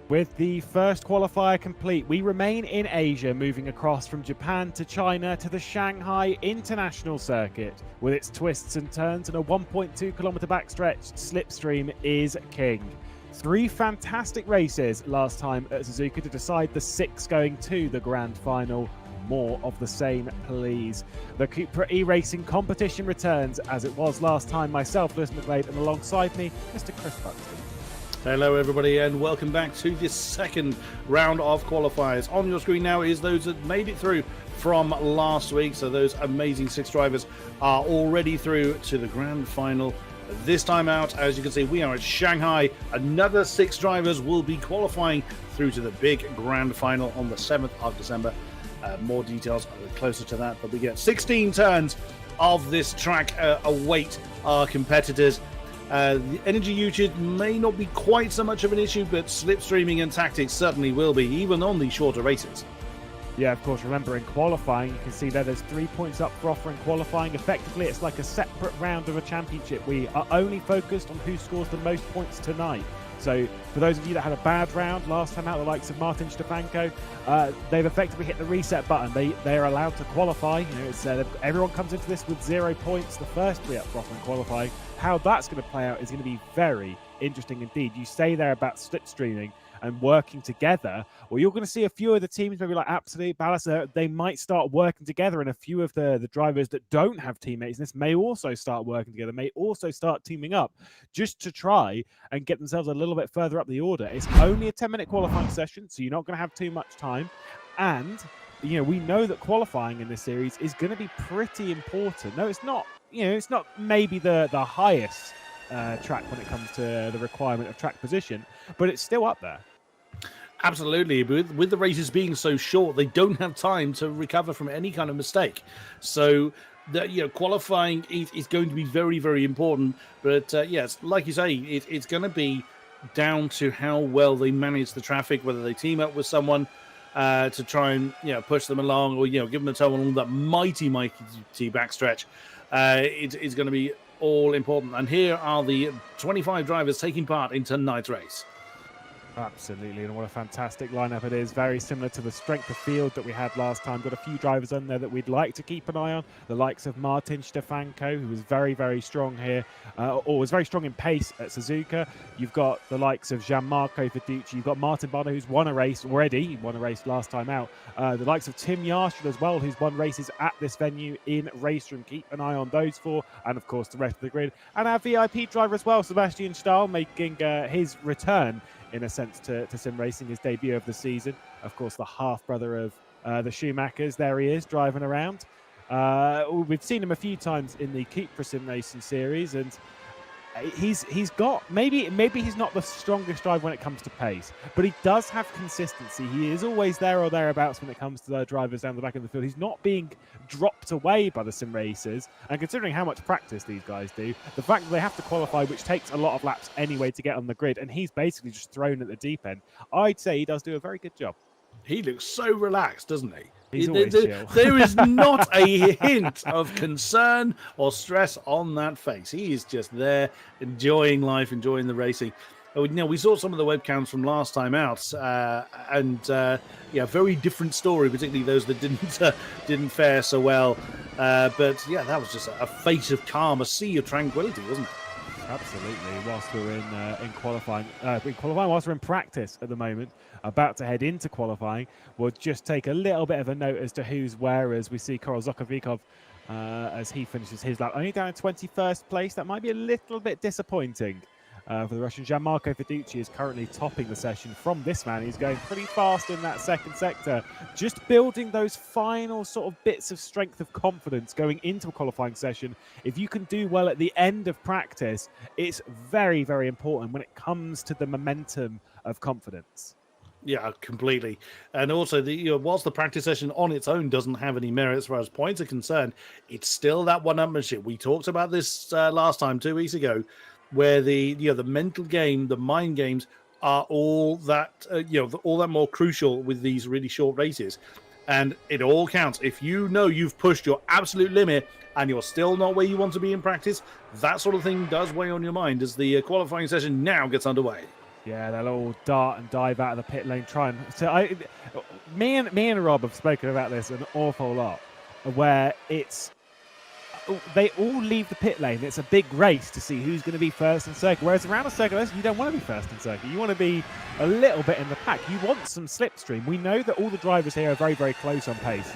With the first qualifier complete, we remain in Asia, moving across from Japan to China to the Shanghai International Circuit. With its twists and turns and a 1.2 kilometer backstretch, Slipstream is king. 3 fantastic races last time at Suzuka to decide the 6 going to the grand final. More of the same, please. The CUPRA E-Racing competition returns as it was last time. Myself, Lewis McGlade, and alongside me, Mr. Chris Buxton. Hello everybody and welcome back to this second round of qualifiers. On your screen now is those that made it through from last week. So those amazing 6 drivers are already through to the grand final. This time out, as you can see, we are at Shanghai. Another 6 drivers will be qualifying through to the big grand final on the 7th of December. More details closer to that, but we get 16 turns of this track await our competitors. The energy usage may not be quite so much of an issue, but slipstreaming and tactics certainly will be, even on these shorter races. Yeah, of course, remember in qualifying, you can see there's 3 points up for offer in qualifying. Effectively, it's like a separate round of a championship. We are only focused on who scores the most points tonight. So for those of you that had a bad round last time out, the likes of Martin Stefanko, they've effectively hit the reset button. They are allowed to qualify. You know, it's, everyone comes into this with 0 points. The first 3 up for offer in qualifying. How that's going to play out is going to be very interesting indeed. You say there about slipstreaming and working together. Well, you're going to see a few of the teams, maybe like Absolute, Ballast, they might start working together, and a few of the drivers that don't have teammates in this may also start working together, may also start teaming up just to try and get themselves a little bit further up the order. It's only a 10-minute qualifying session, so you're not going to have too much time. And, you know, we know that qualifying in this series is going to be pretty important. No, it's not, you know, it's not maybe the highest track when it comes to the requirement of track position, but it's still up there. Absolutely. With the races being so short, they don't have time to recover from any kind of mistake. So, qualifying is going to be very, very important. But yes, like you say, it's going to be down to how well they manage the traffic, whether they team up with someone to try and push them along, or give them a tow along that mighty backstretch. It's going to be all important. And here are the 25 drivers taking part in tonight's race. Absolutely, and what a fantastic lineup it is. Very similar to the strength of field that we had last time. Got a few drivers on there that we'd like to keep an eye on. The likes of Martin Stefanko, who was very, very strong here, or was very strong in pace at Suzuka. You've got the likes of Gianmarco Fiducci. You've got Martin Barner, who's won a race already. He won a race last time out. The likes of Tim Yarshall as well, who's won races at this venue in RaceRoom. Keep an eye on those 4, and of course the rest of the grid. And our VIP driver as well, Sebastian Stahl, making his return in a sense to sim racing, his debut of the season. Of course, the half-brother of the Schumachers. There he is, driving around. We've seen him a few times in the CUPRA sim racing series, and he's got, maybe he's not the strongest driver when it comes to pace, but he does have consistency. He is always there or thereabouts when it comes to the drivers down the back of the field. He's not being dropped away by the sim racers, and considering how much practice these guys do, the fact that they have to qualify, which takes a lot of laps anyway to get on the grid, and he's basically just thrown at the deep end, I'd say he does do a very good job. He looks so relaxed, doesn't he? He's always chill. There is not a hint of concern or stress on that face. He is just there, enjoying life, enjoying the racing. We saw some of the webcams from last time out, very different story, particularly those that didn't fare so well. But yeah, that was just a face of calm, a sea of tranquility, wasn't it? Absolutely. Whilst we're in qualifying, whilst we're in practice at the moment, about to head into qualifying, we'll just take a little bit of a note as to who's where, as we see Karol Zokovikov as he finishes his lap, only down in 21st place. That might be a little bit disappointing for the Russian. Gianmarco Fiducci is currently topping the session from this man. He's going pretty fast in that second sector, just building those final sort of bits of strength of confidence going into a qualifying session. If you can do well at the end of practice, it's very, very important when it comes to the momentum of confidence. Yeah, completely. And also, whilst the practice session on its own doesn't have any merit as far as points are concerned, it's still that one-upmanship. We talked about this last time, 2 weeks ago, where the mental game, the mind games are all that all that more crucial with these really short races, and it all counts. If you know you've pushed your absolute limit and you're still not where you want to be in practice, that sort of thing does weigh on your mind as the qualifying session now gets underway. Yeah, they'll all dart and dive out of the pit lane, try and. So me and Rob have spoken about this an awful lot, where they all leave the pit lane. It's a big race to see who's going to be first and second. Whereas around a circuit race, you don't want to be first and second. You want to be a little bit in the pack. You want some slipstream. We know that all the drivers here are very, very close on pace.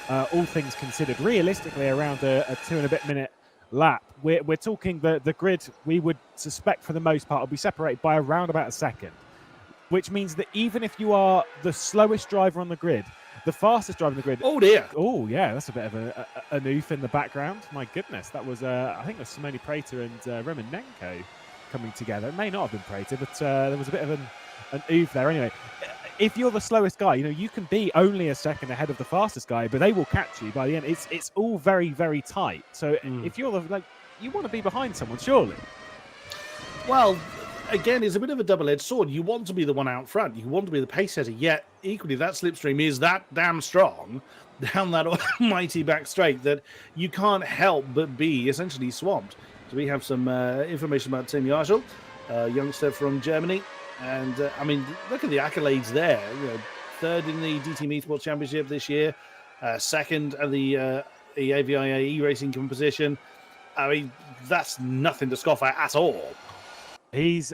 All things considered, realistically, around a 2 and a bit minute lap. We're talking the grid. We would suspect for the most part will be separated by around about a second, which means that even if you are the slowest driver on the grid, the fastest driver on the grid. Oh dear. Oh yeah, that's a bit of an oof in the background. My goodness, that was I think it was Simone Prater and Romanenko coming together. It may not have been Prater, but there was a bit of an oof there. Anyway, if you're the slowest guy, you can be only a second ahead of the fastest guy, but they will catch you by the end. It's all very, very tight. So if you're you want to be behind someone, surely. Well, again, it's a bit of a double-edged sword. You want to be the one out front. You want to be the pace setter. Yet, equally, that slipstream is that damn strong down that almighty back straight that you can't help but be essentially swamped. So we have some information about Tim Yarshall, a youngster from Germany. And, I mean, look at the accolades there. Third in the DT Motorsports Championship this year. Second at the AVIA E-Racing competition. I mean, that's nothing to scoff at all. He's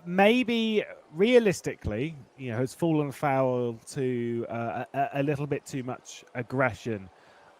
maybe realistically, has fallen foul to a little bit too much aggression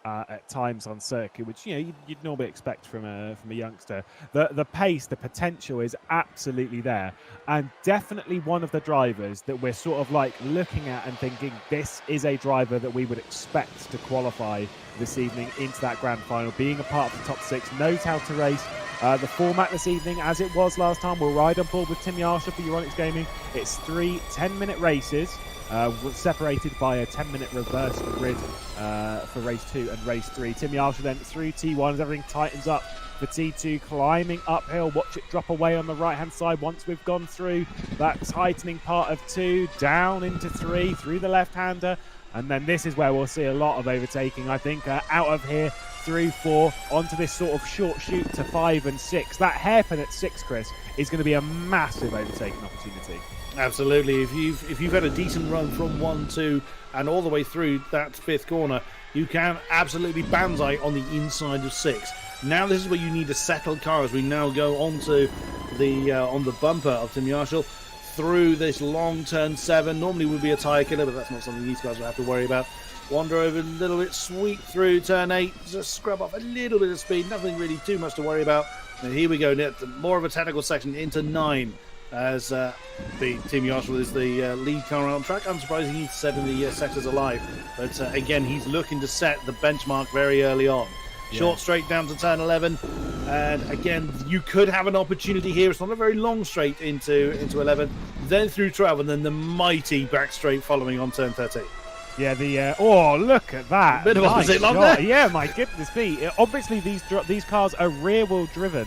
at times on circuit, which you'd normally expect from a youngster. The pace, the potential is absolutely there, and definitely one of the drivers that we're sort of like looking at and thinking this is a driver that we would expect to qualify this evening into that grand final, being a part of the top 6, knows how to race. The format this evening, as it was last time, we'll ride on board with Tim Yarshall for Euronics Gaming. It's 3 10-minute races, separated by a 10-minute reverse grid for race 2 and race 3. Tim Yarshall then through T1 as everything tightens up for T2, climbing uphill. Watch it drop away on the right-hand side once we've gone through that tightening part of 2, down into 3, through the left-hander. And then this is where we'll see a lot of overtaking, I think, out of here through 4 onto this sort of short shoot to 5 and 6. That hairpin at 6, Chris, is going to be a massive overtaking opportunity. Absolutely. If you've had a decent run from 1, 2, and all the way through that 5th corner, you can absolutely banzai on the inside of 6. Now this is where you need a settled car as we now go onto the on the bumper of Tim Yarshall through this long turn 7. Normally would be a tyre killer, but that's not something these guys will have to worry about. Wander over a little bit, sweep through turn 8, just scrub off a little bit of speed, nothing really too much to worry about. And here we go, more of a technical section into 9, as the Tim Yarshall is the lead car on track. Unsurprising he's setting the sectors alive, but again, he's looking to set the benchmark very early on. Yeah. Short straight down to turn 11, and again, you could have an opportunity here. It's not a very long straight into 11, then through 12, and then the mighty back straight following on turn 13. Yeah, look at that. Bit of opposite love there. Yeah, my goodness me. Obviously, these cars are rear-wheel driven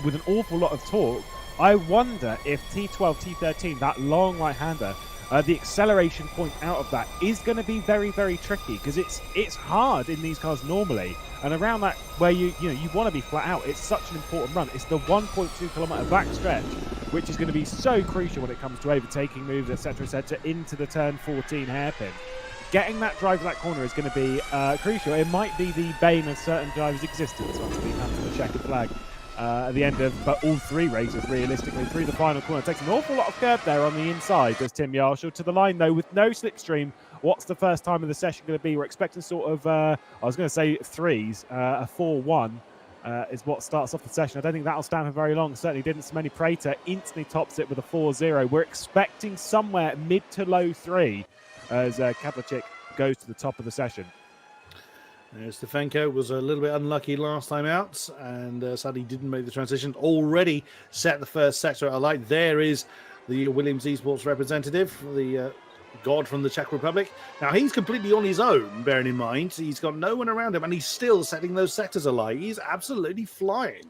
with an awful lot of torque. I wonder if T12, T13, that long right-hander, the acceleration point out of that is going to be very, very tricky, because it's hard in these cars normally. And around that, where you want to be flat out, it's such an important run. It's the 1.2 kilometre back stretch, which is going to be so crucial when it comes to overtaking moves, etc., into the turn 14 hairpin. Getting that drive to that corner is going to be crucial. It might be the bane of certain drivers' existence once we come to the checkered flag at the end of all 3 races, realistically, through the final corner. It takes an awful lot of curb there on the inside, does Tim Yarshall. To the line, though, with no slipstream. What's the first time of the session going to be? We're expecting sort of, I was going to say 3s, a 4-1 is what starts off the session. I don't think that'll stand for very long. Certainly didn't. Simone Prater instantly tops it with a 4-0. We're expecting somewhere mid to low 3 as Kaplacik goes to the top of the session. Stefanko was a little bit unlucky last time out, and sadly didn't make the transition. Already set the first sector alight. There is the Williams Esports representative, the god from the Czech Republic. Now, he's completely on his own, bearing in mind. He's got no one around him, and he's still setting those sectors alight. He's absolutely flying.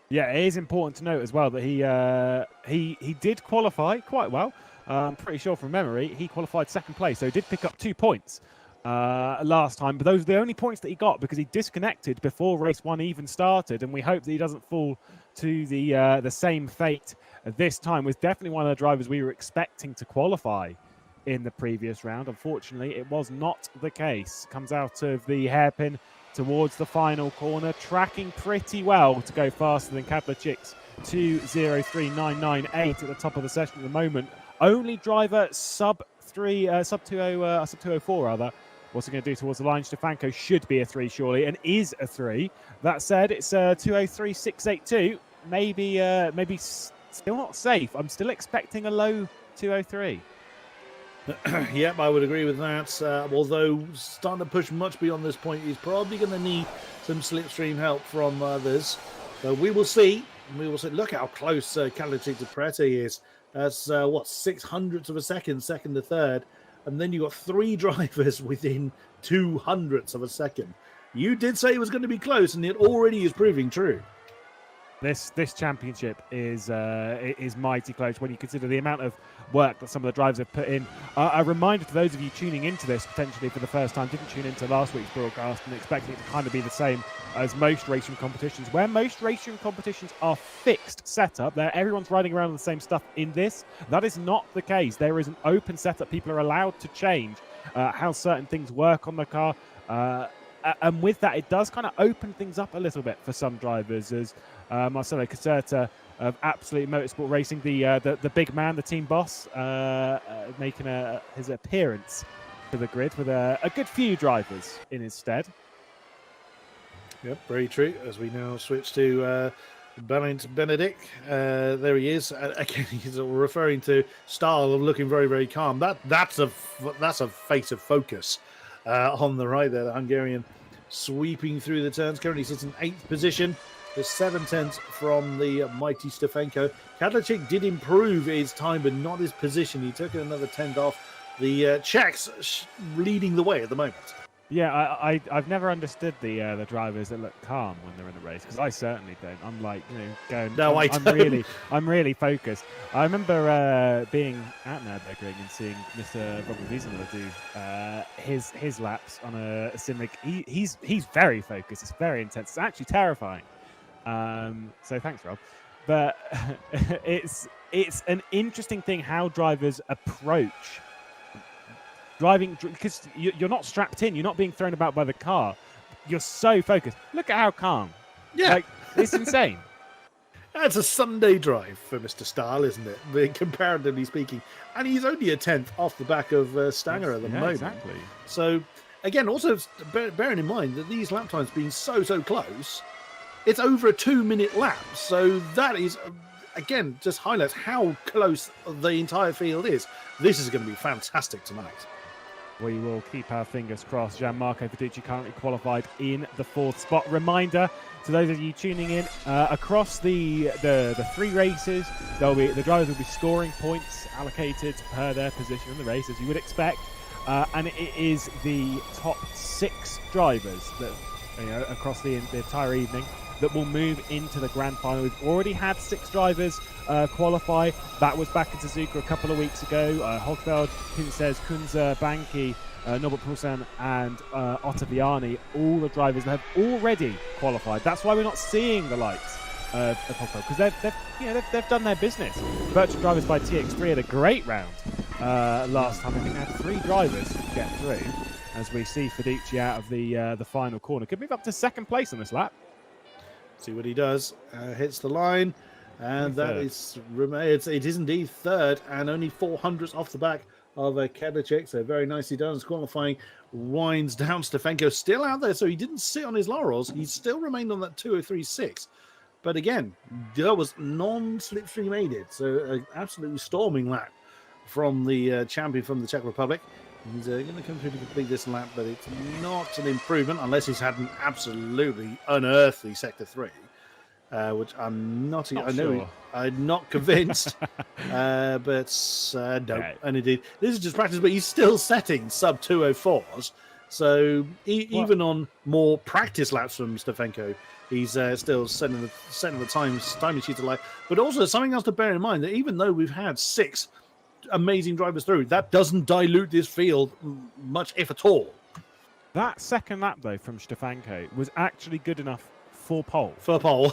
Yeah, it is important to note as well that he did qualify quite well. I'm pretty sure from memory, he qualified 2nd place, so he did pick up 2 points last time. But those are the only points that he got because he disconnected before race 1 even started, and we hope that he doesn't fall to the same fate this time. Was definitely one of the drivers we were expecting to qualify in the previous round. Unfortunately, it was not the case. Comes out of the hairpin towards the final corner, tracking pretty well to go faster than Kadlachik's 2:03.998 at the top of the session at the moment. Only driver sub 204 rather. What's it going to do towards the line? Stefanko should be a 3 surely, and is a 3. That said, it's 2:03.682. Maybe still not safe. I'm still expecting a low 2:03. Yep, I would agree with that. Although starting to push much beyond this point, he's probably going to need some slipstream help from others. So we will see. We will see. Look how close Kadlachik to Prete is. That's 600ths of a second to third, and then you got 3 drivers within 200ths of a second. You did say it was going to be close, and it already is proving true. This championship is mighty close when you consider the amount of work that some of the drivers have put in. A reminder to those of you tuning into this potentially for the first time, didn't tune into last week's broadcast and expecting it to kind of be the same as most racing competitions, where most racing competitions are fixed setup. Everyone's riding around with the same stuff. In this, that is not the case. There is an open setup. People are allowed to change how certain things work on the car. And with that, it does kind of open things up a little bit for some drivers, as Marcelo Caserta of Absolute Motorsport Racing, the big man, the team boss, making his appearance to the grid with a good few drivers in his stead. Yep, very true. As we now switch to Benedict, there he is. Again, he's referring to style of looking very, very calm. That's a face of focus on the right there. The Hungarian sweeping through the turns. Currently sits in 8th position. There's 7/10 from the mighty Stefanko. Kadlachik did improve his time, but not his position. He took another 10th off. The Czechs leading the way at the moment. Yeah, I've never understood the drivers that look calm when they're in a race, because I certainly don't. I'm like, going. No, I don't. I'm really focused. I remember being at Nürburgring and seeing Mr. Robert Wiesenthal do his laps on a sim rig. He's very focused. It's very intense. It's actually terrifying. So thanks, Rob. But it's an interesting thing how drivers approach driving, because you're not strapped in, you're not being thrown about by the car, you're so focused. Look at how calm. Yeah, like, it's insane. That's a Sunday drive for Mr. Stahl, isn't it, comparatively speaking? And he's only a 10th off the back of Stanger at the moment. Exactly. So again, also bearing in mind that these lap times being so close, it's over a 2-minute lap. So that is, again, just highlights how close the entire field is. This is going to be fantastic tonight. We will keep our fingers crossed. Gianmarco Fiducci currently qualified in the 4th spot. Reminder to those of you tuning in, across the 3 races, the drivers will be scoring points allocated per their position in the race, as you would expect. And it is the top 6 drivers that across the entire evening that will move into the grand final. We've already had 6 drivers qualify. That was back in Suzuka a couple of weeks ago. Hogfeld, Pinces, Kunze, Banki, Norbert Poulsen and Ottaviani, all the drivers that have already qualified. That's why we're not seeing the likes of Hogfeld, because they've done their business. Virtual Drivers by TX3 had a great round last time. I think they had 3 drivers get through, as we see Fiducci out of the final corner. Could move up to 2nd place on this lap. See what he does. Hits the line, and that is it is indeed 3rd, and only 400ths off the back of Kadlachik. So very nicely done. As qualifying winds down, Stefanko still out there, so he didn't sit on his laurels. He still remained on that 2:03.6. But again, there was non-slipstream aided, so absolutely storming lap from the champion from the Czech Republic. He's going to come through to complete this lap, but it's not an improvement unless he's had an absolutely unearthly Sector 3, which I'm not sure. I'm not convinced, but no. Right. And indeed, this is just practice, but he's still setting sub 2:04s. So even on more practice laps from Stefanko, he's still setting the time sheet alive. But also something else to bear in mind, that even though we've had 6 amazing drivers through, that doesn't dilute this field much, if at all. That second lap, though, from Stefanko was actually good enough for pole. For pole.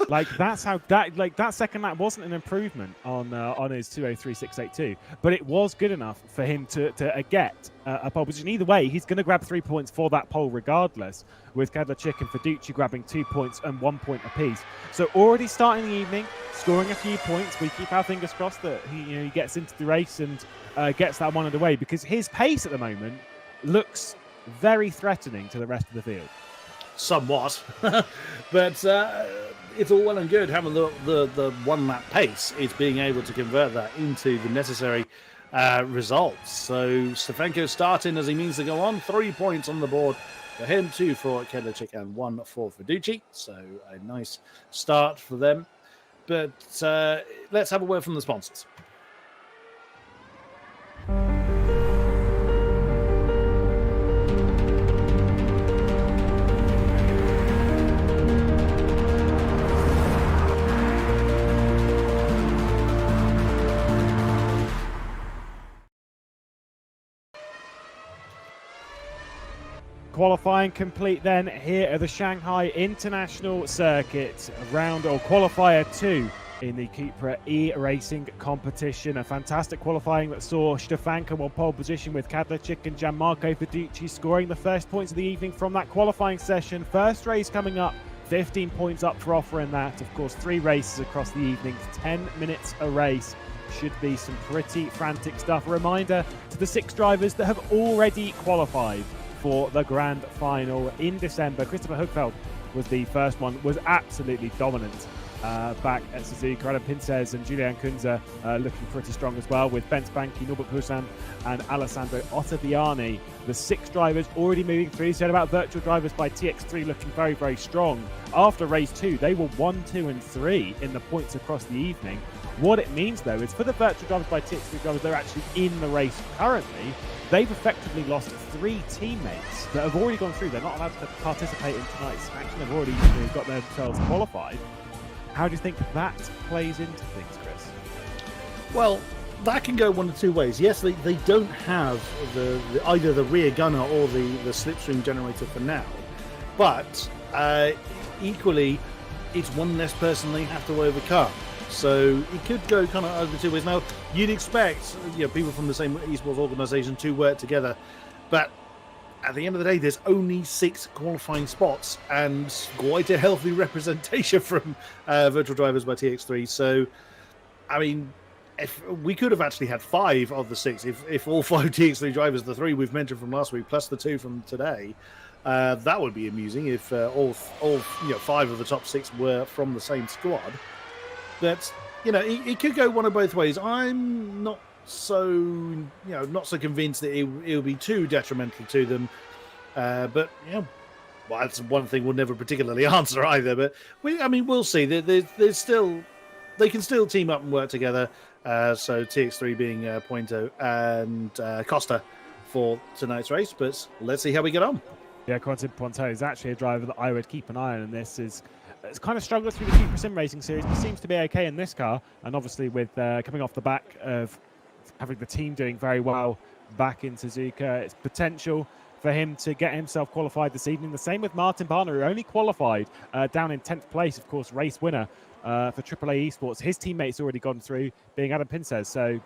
Like that's how that second lap wasn't an improvement on his 2:03.682, but it was good enough for him to get a pole position. Either way, he's going to grab 3 points for that pole regardless, with Kadlachik and Fiducci grabbing 2 points and 1 point apiece. So already starting the evening, scoring a few points. We keep our fingers crossed that he gets into the race and gets that one underway, because his pace at the moment looks very threatening to the rest of the field. Somewhat, but it's all well and good having the 1 lap pace. It's being able to convert that into the necessary results. So Stefanko starting as he means to go on. 3 points on the board for him, 2 for Kedlachik and 1 for Fiducci. So a nice start for them. But let's have a word from the sponsors. Qualifying complete then here at the Shanghai International Circuit, round or qualifier 2 in the CUPRA E-Racing competition. A fantastic qualifying that saw Stefanko on pole position, with Kadlachik and Gianmarco Fiducci scoring the first points of the evening from that qualifying session. First race coming up, 15 points up for offer in that. Of course, 3 races across the evening, 10 minutes a race. Should be some pretty frantic stuff. A reminder to the 6 drivers that have already qualified for the grand final in December. Christopher Hugfeld was the first one, was absolutely dominant back at Suzuka. Adam Pinces and Julian Kunze looking pretty strong as well, with Ben Spanky, Norbert Husam and Alessandro Ottaviani. The 6 drivers already moving through. Said about virtual drivers by TX3 looking very, very strong. After race 2, they were 1, 2 and 3 in the points across the evening. What it means, though, is for the virtual drivers by TX3 drivers, they're actually in the race currently. They've effectively lost 3 teammates that have already gone through. They're not allowed to participate in tonight's action. They've already got themselves qualified. How do you think that plays into things, Chris? Well, that can go one of 2 ways. Yes, they don't have either the rear gunner or the slipstream generator for now, but equally, it's one less person they have to overcome. So it could go kind of over 2 ways. Now, you'd expect people from the same esports organisation to work together, but at the end of the day, there's only 6 qualifying spots and quite a healthy representation from virtual drivers by TX3. So, I mean, if we could have actually had 5 of the 6, if all 5 TX3 drivers, the 3 we've mentioned from last week plus the 2 from today, that would be amusing if all 5 of the top 6 were from the same squad. But it could go one of both ways. I'm not so convinced that it will be too detrimental to them. But well, that's one thing we'll never particularly answer either. But we'll see. There's still, they can still team up and work together. So TX3 being Pointo and Costa for tonight's race. But let's see how we get on. Yeah, Quentin Pointo is actually a driver that I would keep an eye on, and it's kind of struggled through the CUPRA Sim Racing Series, but seems to be okay in this car. And obviously with coming off the back of having the team doing very well back in Suzuka, it's potential for him to get himself qualified this evening. The same with Martin Barner, who only qualified down in 10th place, of course, race winner for AAA Esports. His teammates already gone through, being Adam Pinces, so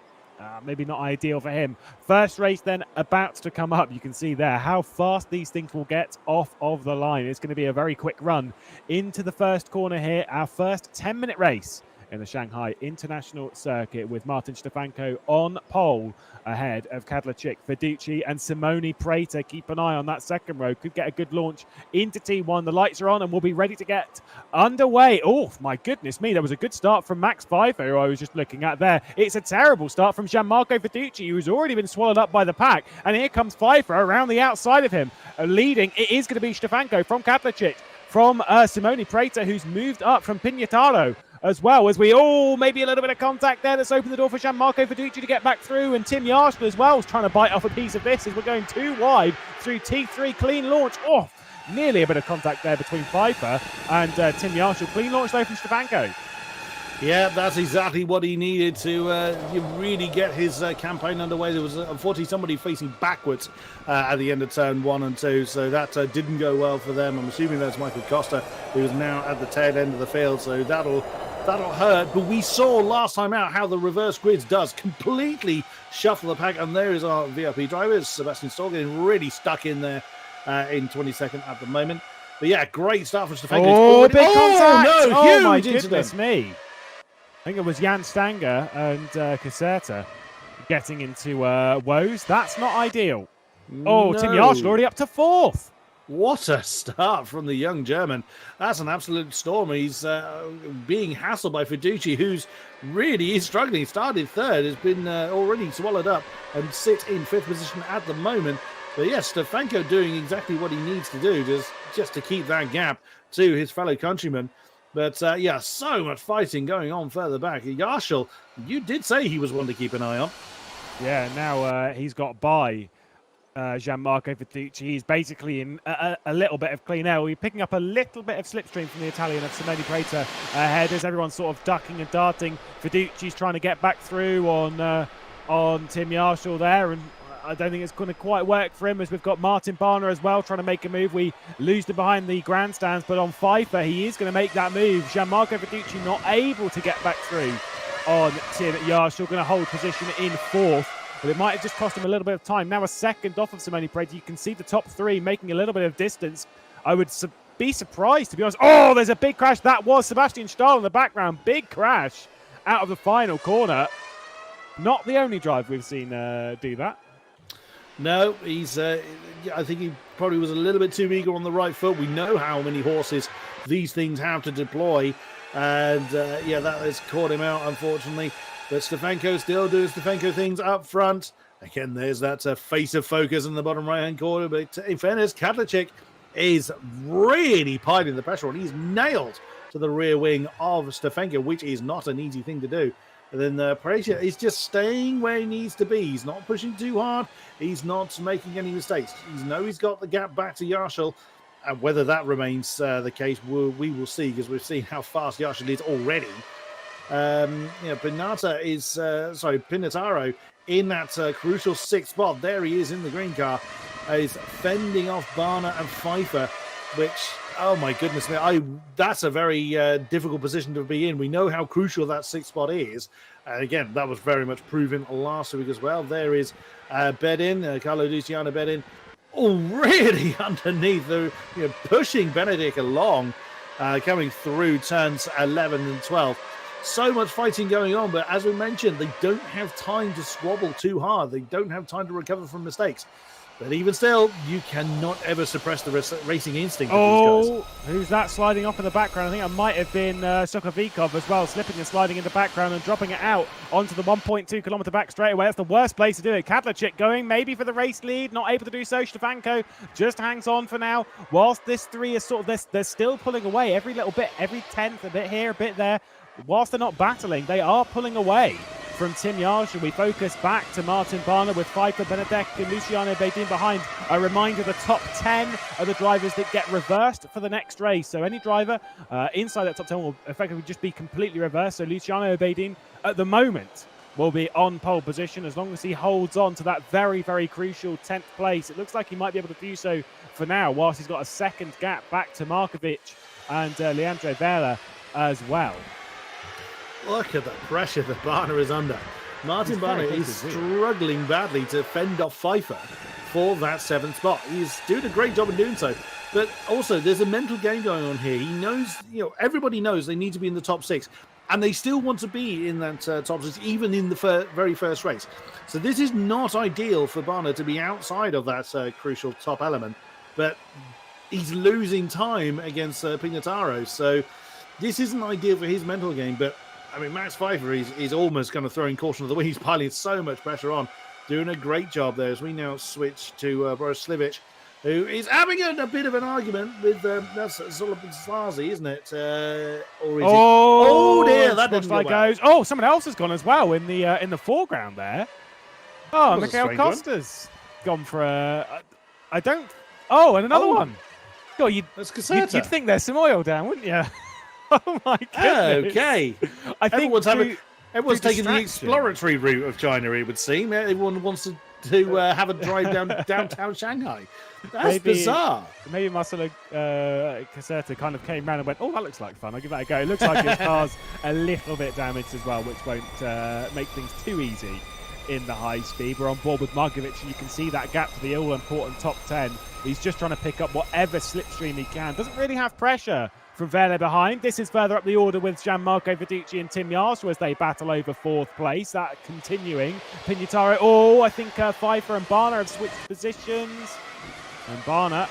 maybe not ideal for him. First race then about to come up. You can see there how fast these things will get off of the line. It's going to be a very quick run into the first corner here. Our first 10-minute race in the Shanghai International Circuit, with Martin Stefanko on pole ahead of Kadlachik, Fiducci and Simone Prater. Keep an eye on that second row. Could get a good launch into T1. The lights are on and we'll be ready to get underway. Oh, my goodness me. There was a good start from Max Pfeiffer, who I was just looking at there. It's a terrible start from Gianmarco Fiducci, who's already been swallowed up by the pack. And here comes Pfeiffer around the outside of him. Leading, it is going to be Stefanko from Kadlachik, from Simone Prater, who's moved up from Pignataro, as well as maybe a little bit of contact there. That's opened the door for Gianmarco Fiducci to get back through, and Tim Yarshall as well is trying to bite off a piece of this as we're going too wide through T3. Clean launch. Oh, nearly a bit of contact there between Pfeiffer and Tim Yarshall. Clean launch though from Stefanko. Yeah, that's exactly what he needed to really get his campaign underway. There was unfortunately somebody facing backwards at the end of turn 1 and 2, so that didn't go well for them. I'm assuming that's Michael Costa, who is now at the tail end of the field, so that'll hurt. But we saw last time out how the reverse grids does completely shuffle the pack, and there is our VIP drivers. Sebastian Stoll getting really stuck in there in 22nd at the moment. But yeah, great start for Stefanko. Oh, big contact! No, oh huge my incident. goodness me. I think it was Jan Stanger and Caserta getting into woes. That's not ideal. Oh, No. Tim Yarshall already up to 4th. What a start from the young German. That's an absolute storm. He's being hassled by Fiducci, who's really is struggling. He started 3rd, has been already swallowed up and sits in 5th position at the moment. But yes, Stefanko doing exactly what he needs to do just to keep that gap to his fellow countrymen. But yeah, so much fighting going on further back. Yarshall, you did say he was one to keep an eye on. Yeah, now he's got by Gianmarco Fiducci. He's basically in a little bit of clean air. We're picking up a little bit of slipstream from the Italian of Simone Prater ahead as everyone's sort of ducking and darting. Fiduci's trying to get back through on Tim Yarshall there, and I don't think it's going to quite work for him, as we've got Martin Barner as well trying to make a move. We lose him behind the grandstands, but on Pfeiffer, he is going to make that move. Gianmarco Fiducci not able to get back through on Tim Yarshall, going to hold position in 4th, but it might have just cost him a little bit of time. Now a second off of Simone Prater. You can see the top 3 making a little bit of distance. I would be surprised, to be honest. Oh, there's a big crash. That was Sebastian Stahl in the background. Big crash out of the final corner. Not the only driver we've seen do that. No, he's. I think he probably was a little bit too eager on the right foot. We know how many horses these things have to deploy, and yeah, that has caught him out, unfortunately. But Stefanko still doing Stefanko things up front. Again, there's that face of focus in the bottom right-hand corner. But in fairness, Kadlacik is really piling the pressure on. He's nailed to the rear wing of Stefanko, which is not an easy thing to do. And then Prater is just staying where he needs to be. He's not pushing too hard. He's not making any mistakes. He's got the gap back to Yarshall. And whether that remains the case, we will see, because we've seen how fast Yarshall is already. Pinataro in that crucial 6th spot. There he is in the green car. He's fending off Barner and Pfeiffer, which, oh my goodness me, that's a very difficult position to be in. We know how crucial that 6th spot is. Again, that was very much proven last week as well. There is Bedin, Carlo Luciano Bedin, already underneath, pushing Benedict along, coming through turns 11 and 12. So much fighting going on, but as we mentioned, they don't have time to squabble too hard. They don't have time to recover from mistakes. But even still, you cannot ever suppress the racing instinct of these guys. Who's that sliding off in the background? I think it might have been Sokovikov as well, slipping and sliding in the background and dropping it out onto the 1.2 kilometre back straightaway. That's the worst place to do it. Kadlacik going maybe for the race lead, not able to do so. Stefanko just hangs on for now. Whilst this 3 is sort of, they're still pulling away every little bit, every 10th, a bit here, a bit there. Whilst they're not battling, they are pulling away from Tim Yarshall. We focus back to Martin Barner with Pfeiffer, Benedek and Luciano Bedin behind. A reminder, the top 10 are the drivers that get reversed for the next race. So any driver inside that top 10 will effectively just be completely reversed. So Luciano Bedin at the moment will be on pole position as long as he holds on to that very, very crucial 10th place. It looks like he might be able to do so for now, whilst he's got a second gap back to Markovic and Leandro Vela as well. Look at the pressure that Barner is under. Martin Barner is struggling badly to fend off Pfeiffer for that 7th spot. He's doing a great job in doing so. But also, there's a mental game going on here. He knows, everybody knows they need to be in the top 6. And they still want to be in that top 6, even in the very first race. So this is not ideal for Barner to be outside of that crucial top element. But he's losing time against Pinataro. So this isn't ideal for his mental game. But I mean, Max Pfeiffer is almost kind of throwing caution to the wind. He's piling so much pressure on, doing a great job there as we now switch to Boris Slivic, who is having a bit of an argument with that's Sullivan Slazy, isn't it? Or is it? Oh dear, that didn't go well. Goes. Oh, someone else has gone as well in the foreground there. Oh, Mikhail Costa's gone for I don't. Oh, and another one. God, you'd think there's some oil down, wouldn't you? Oh my goodness. Okay. I think Everyone's taking the distraction. exploratory route of China, it would seem. Everyone wants to have a drive downtown Shanghai. That's bizarre. Maybe Marcelo Caserta kind of came round and went, oh, that looks like fun. I'll give that a go. It looks like his car's a little bit damaged as well, which won't make things too easy in the high speed. We're on board with Markovic, and you can see that gap to the all-important top 10. He's just trying to pick up whatever slipstream he can. Doesn't really have pressure from Vele behind. This is further up the order with Gianmarco Verducci and Tim Yarshall as they battle over 4th place. That continuing. Pignataro, I think Pfeiffer and Barner have switched positions. And Barner,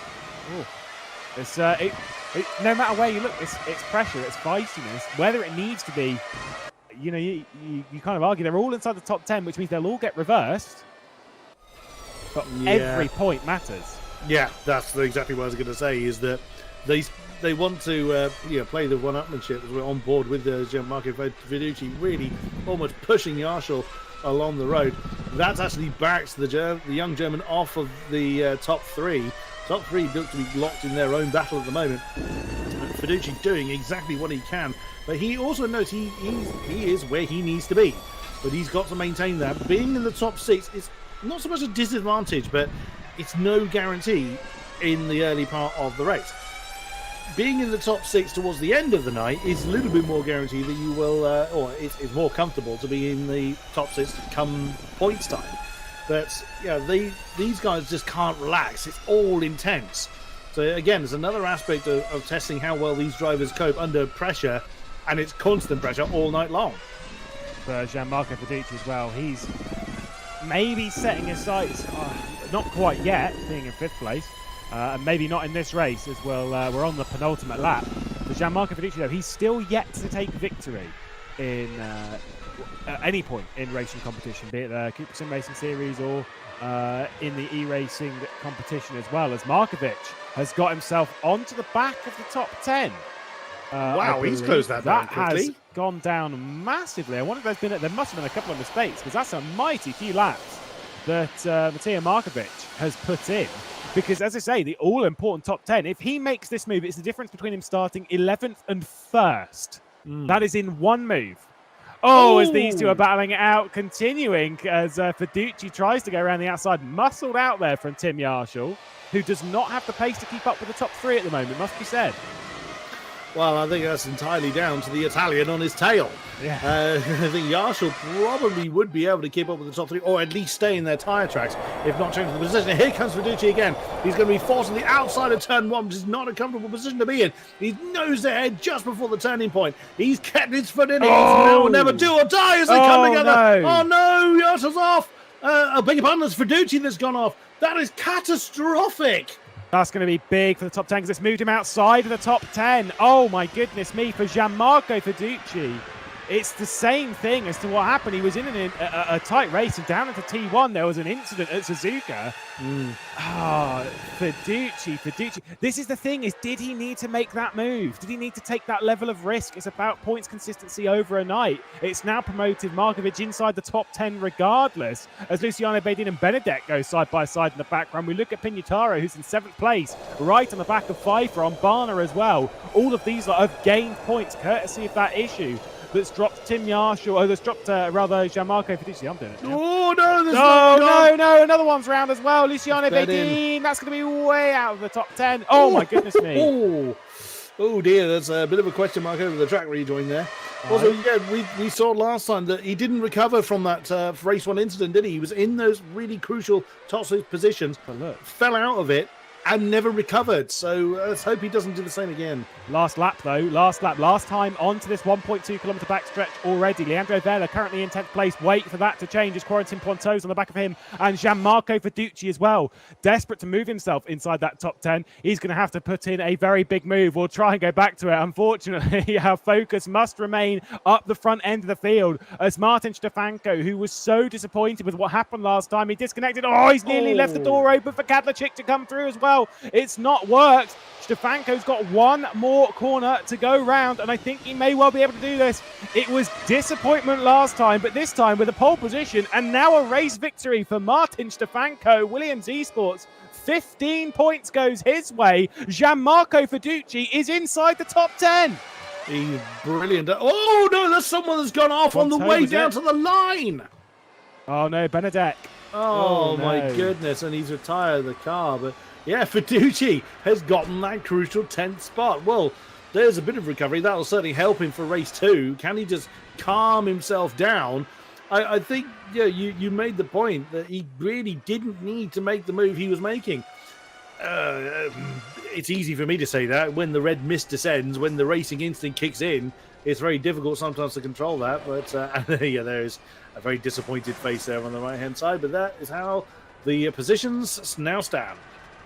it's no matter where you look, it's pressure, it's feistiness. Whether it needs to be, you kind of argue they're all inside the top 10, which means they'll all get reversed. But every point matters. Yeah, that's exactly what I was going to say, is that they want to play the one-upmanship as we're on board with Gianmarco Verducci, really almost pushing Yarshall along the road. That's actually backed the young German off of the top 3. Top 3 look to be locked in their own battle at the moment. Verducci doing exactly what he can, but he also knows he is where he needs to be. But he's got to maintain that. Being in the top 6 is not so much a disadvantage, but it's no guarantee in the early part of the race. Being in the top 6 towards the end of the night is a little bit more guaranteed that you will, or it's more comfortable to be in the top 6 come points time. But these guys just can't relax. It's all intense. So again, there's another aspect of testing how well these drivers cope under pressure, and it's constant pressure all night long. For Gianmarco Verducci as well, he's maybe setting his sights, not quite yet, being in 5th place. And maybe not in this race as well. We're on the penultimate lap. For Gianmarco Verducci, though, he's still yet to take victory in at any point in racing competition, be it the CUPRA Sim Racing Series or in the e-racing competition as well, as Markovic has got himself onto the back of the top 10. Wow, he's closed that down quickly. Has gone down massively. I wonder if there must have been a couple of mistakes, because that's a mighty few laps that Matej Markovic has put in. Because, as I say, the all-important top 10, if he makes this move, it's the difference between him starting 11th and 1st. That is in one move. As these two are battling it out, continuing as Verducci tries to go around the outside. Muscled out there from Tim Yarshall, who does not have the pace to keep up with the top 3 at the moment, must be said. Well, I think that's entirely down to the Italian on his tail. Yeah. I think Yarshall probably would be able to keep up with the top 3, or at least stay in their tyre tracks, if not change the position. Here comes Verducci again. He's going to be forced on the outside of turn 1, which is not a comfortable position to be in. He's nosed ahead just before the turning point. He's kept his foot in it. It's now or never, do or die as they come together. No. Oh no, Yarshall's off. I beg your pardon, it's Verducci that's gone off. That is catastrophic. That's going to be big for the top 10 because it's moved him outside of the top 10. Oh, my goodness me. For Gianmarco Verducci, it's the same thing as to what happened. He was in a tight race, and down into T1, there was an incident at Suzuka. Verducci. This is the thing, is did he need to make that move? Did he need to take that level of risk? It's about points consistency over a night. It's now promoted Markovic inside the top 10 regardless, as Luciano Bedin and Benedek go side by side in the background. We look at Pignataro, who's in 7th place, right on the back of Pfeiffer, on Barner as well. All of these have gained points courtesy of that issue that's dropped Tim Yarshall, that's dropped Gianmarco Verducci. I'm doing it now. Oh, no, there's no, another one's round as well. Luciano Bedin, that's going to be way out of the top 10. Oh, my goodness me. Oh, dear, there's a bit of a question mark over the track rejoin there. Also, we saw last time that he didn't recover from that race 1 incident, did he? He was in those really crucial top 6 positions, fell out of it, and never recovered. So let's hope he doesn't do the same again. Last lap, though. Last time onto this 1.2 kilometre backstretch already. Leandro Vela currently in 10th place. Wait for that to change as Corentin Ponto's on the back of him. And Gianmarco Verducci as well. Desperate to move himself inside that top 10. He's going to have to put in a very big move or try and go back to it. Unfortunately, our focus must remain up the front end of the field as Martin Stefanko, who was so disappointed with what happened last time, he disconnected. He's nearly left the door open for Kadlachik to come through as well. It's not worked. Stefanko's got one more corner to go round, and I think he may well be able to do this. It was disappointment last time, but this time with a pole position and now a race victory for Martin Stefanko. Williams Esports, 15 points goes his way. Gianmarco Verducci is inside the top 10. He's brilliant. Oh, no, there's someone that's gone off on the way down to the line. Oh, no, Benedek. Oh, no. my goodness. And he's retired the car. But, yeah, Fiducci has gotten that crucial 10th spot. Well, there's a bit of recovery. That'll certainly help him for race 2. Can he just calm himself down? I think you made the point that he really didn't need to make the move he was making. It's easy for me to say that when the red mist descends, when the racing instinct kicks in, it's very difficult sometimes to control that. But yeah, there's a very disappointed face there on the right-hand side. But that is how the positions now stand.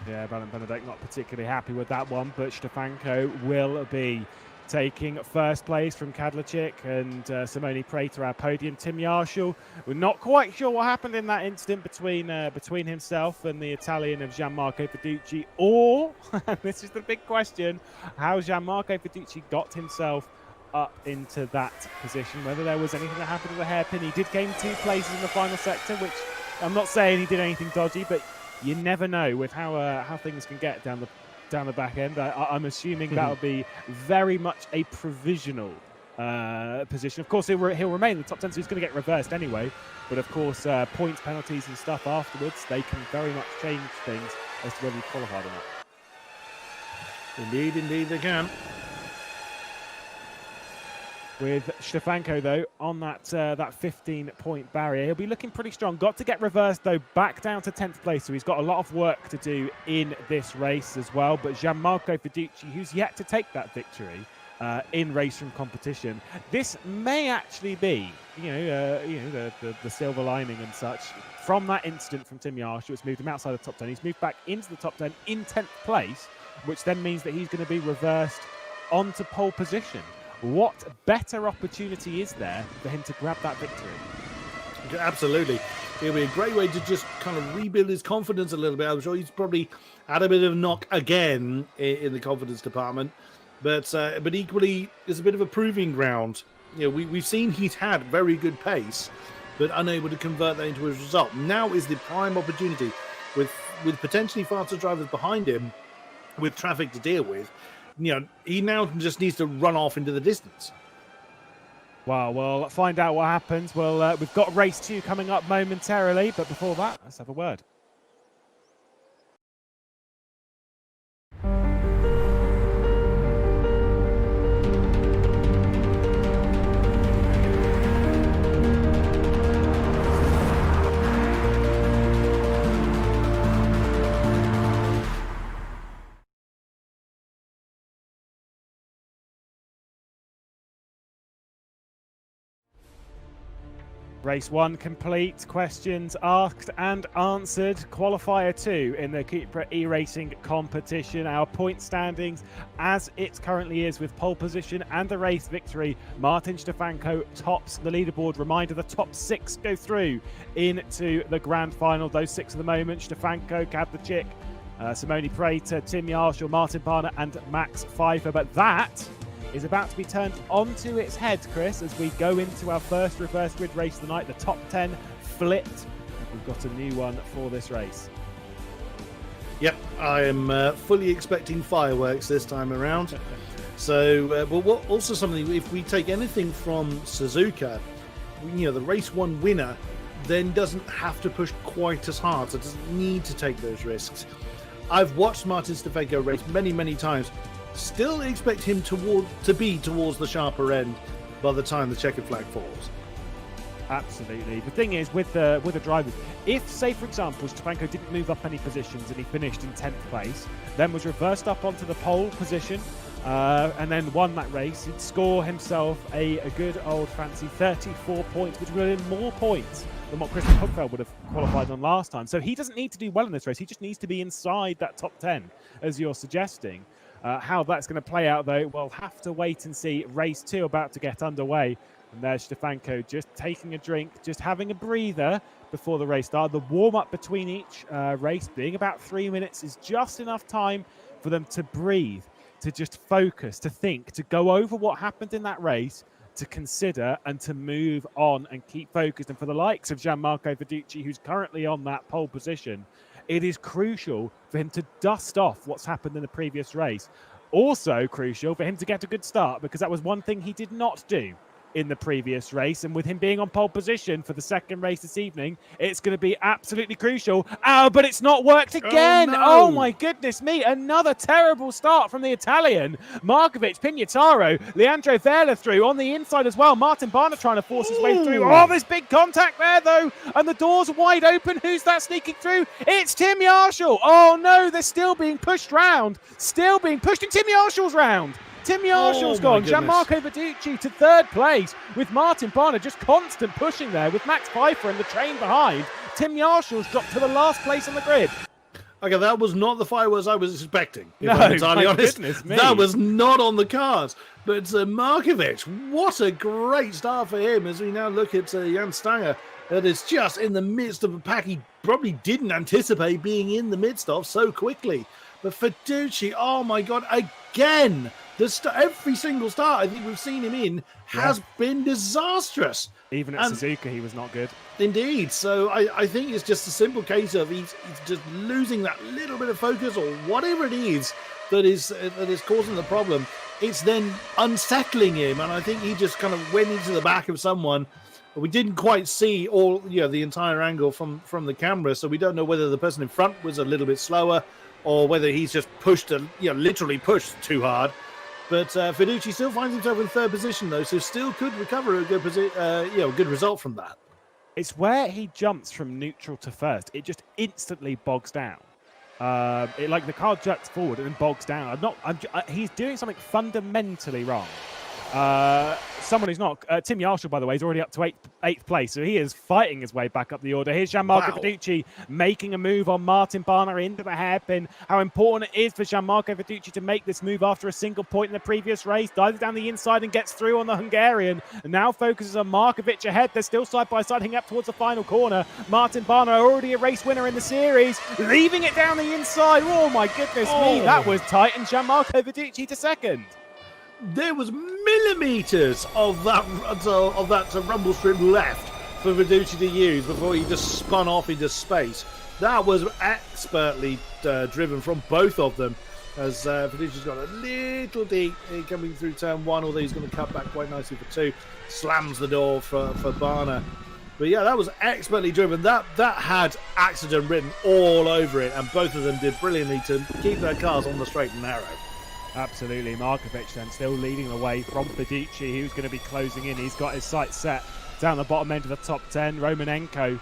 Yeah, Benedek not particularly happy with that one, but Stefanko will be taking first place from Kadlachik and Simone Prater, our podium. Tim Yarshall, we're not quite sure what happened in that incident between himself and the Italian of Gianmarco Fiducci, or, this is the big question, how Gianmarco Fiducci got himself up into that position, whether there was anything that happened with the hairpin. He did gain 2 places in the final sector, which I'm not saying he did anything dodgy, but you never know with how things can get down the back end. I'm assuming that'll be very much a provisional position. Of course, he'll remain in the top 10, so he's going to get reversed anyway. But of course, points, penalties and stuff afterwards, they can very much change things as to whether you qualified or not. Indeed they can. With Stefanko, though, on that 15-point barrier, he'll be looking pretty strong. Got to get reversed, though, back down to 10th place, so he's got a lot of work to do in this race as well. But Gianmarco Fiducci, who's yet to take that victory in RaceRoom competition, this may actually be, the silver lining and such from that incident from Tim Yarshall. It's moved him outside the top 10. He's moved back into the top 10 in 10th place, which then means that he's going to be reversed onto pole position. What better opportunity is there for him to grab that victory? Absolutely. It'll be a great way to just kind of rebuild his confidence a little bit. I'm sure he's probably had a bit of a knock again in the confidence department. But equally, it's a bit of a proving ground. We've seen he's had very good pace, but unable to convert that into a result. Now is the prime opportunity with potentially faster drivers behind him, with traffic to deal with. He now just needs to run off into the distance. Well, we'll find out what happens. Well, we've got race 2 coming up momentarily, but before that, let's have a word. Race 1 complete, questions asked and answered. Qualifier 2 in the CUPRA E-Racing competition. Our point standings as it currently is, with pole position and the race victory. Martin Stefanko tops the leaderboard. Reminder, the top 6 go through into the grand final. Those 6 at the moment: Stefanko, Kadlachik, Simone Prater, Tim Yarshall, Martin Barner and Max Pfeiffer. But that is about to be turned onto its head, Chris, as we go into our first reverse grid race of the night. The top 10 flipped. We've got a new one for this race. Yep, I am fully expecting fireworks this time around. So, but also something, if we take anything from Suzuka, the race 1 winner then doesn't have to push quite as hard, so doesn't need to take those risks. I've watched Martin Stefanko race many, many times. Still expect him to be towards the sharper end by the time the checkered flag falls. Absolutely. The thing is, with the drivers, if, say, for example, Stefanko didn't move up any positions and he finished in 10th place, then was reversed up onto the pole position, and then won that race, he'd score himself a good old fancy 34 points, which would have been more points than what Christian Hugfeld would have qualified on last time. So he doesn't need to do well in this race. He just needs to be inside that top 10, as you're suggesting. How that's going to play out, though, we'll have to wait and see. Race 2 about to get underway. And there's Stefanko just taking a drink, just having a breather before the race start. The warm-up between each race being about 3 minutes is just enough time for them to breathe, to just focus, to think, to go over what happened in that race, to consider and to move on and keep focused. And for the likes of Gianmarco Fiducci, who's currently on that pole position, it is crucial for him to dust off what's happened in the previous race. Also crucial for him to get a good start, because that was one thing he did not do in the previous race, and with him being on pole position for the second race this evening, it's going to be absolutely crucial. Oh, but it's not worked again. Oh my goodness me, another terrible start from the Italian. Markovic, Pignataro, Leandro Vela through on the inside as well. Martin Barner trying to force his way through. Oh, there's big contact there though, and the doors are wide open. Who's that sneaking through? It's Tim Yarshall. Oh no, they're still being pushed round, still being pushed in Tim Yarshall's round. Tim Yarshall's gone. Gianmarco Verducci to third place, with Martin Barner just constant pushing there with Max Pfeiffer and the train behind. Tim Yarshall's dropped to the last place on the grid. Okay, that was not the fireworks I was expecting, if No, I'm entirely honest. Goodness me. That was not on the cards. But Markovic, what a great start for him as we now look at Jan Stanger. That is just in the midst of a pack he probably didn't anticipate being in the midst of so quickly. But Verducci, oh my God, again! Every single start I think we've seen him in has been disastrous. Even at Suzuka, he was not good. Indeed. So I think it's just a simple case of he's just losing that little bit of focus, or whatever it is that is causing the problem. It's then unsettling him, and I think he just kind of went into the back of someone. We didn't quite see the entire angle from the camera, so we don't know whether the person in front was a little bit slower, or whether he's just literally pushed too hard. But Verducci still finds himself in third position, though, so still could recover a good good result from that. It's where he jumps from neutral to first. It just instantly bogs down. Like the car jerks forward and then bogs down. He's doing something fundamentally wrong. Someone who's not. Tim Yarshall, by the way, is already up to eighth place, so he is fighting his way back up the order. Here's Gianmarco Verducci making a move on Martin Barner into the hairpin. How important it is for Gianmarco Verducci to make this move after a single point in the previous race. Dives down the inside and gets through on the Hungarian, and now focuses on Markovic ahead. They're still side by side, heading up towards the final corner. Martin Barner, already a race winner in the series, leaving it down the inside. Oh my goodness me, that was tight, and Gianmarco Verducci to second. There was millimeters of that rumble strip left for Verducci to use before he just spun off into space. That was expertly driven from both of them, as Verducci's got a little deep coming through turn one, although he's going to cut back quite nicely for two. Slams the door for Barner. But yeah, that was expertly driven. That had accident written all over it, and both of them did brilliantly to keep their cars on the straight and narrow. Absolutely. Markovic then still leading the way from Verducci, who's going to be closing in. He's got his sights set down the bottom end of the top 10. Romanenko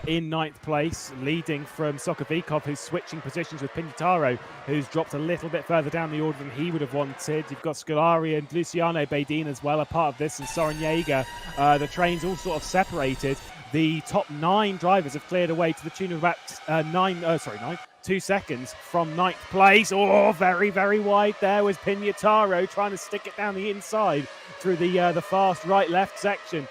in ninth place, leading from Sokovikov, who's switching positions with Pignataro, who's dropped a little bit further down the order than he would have wanted. You've got Scolari and Luciano Badin as well, a part of this, and Soren Jaeger. The trains all sort of separated. The top 9 drivers have cleared away to the tune of about 2 seconds from ninth place. Oh, very, very wide there was Pignataro trying to stick it down the inside through the fast right-left section.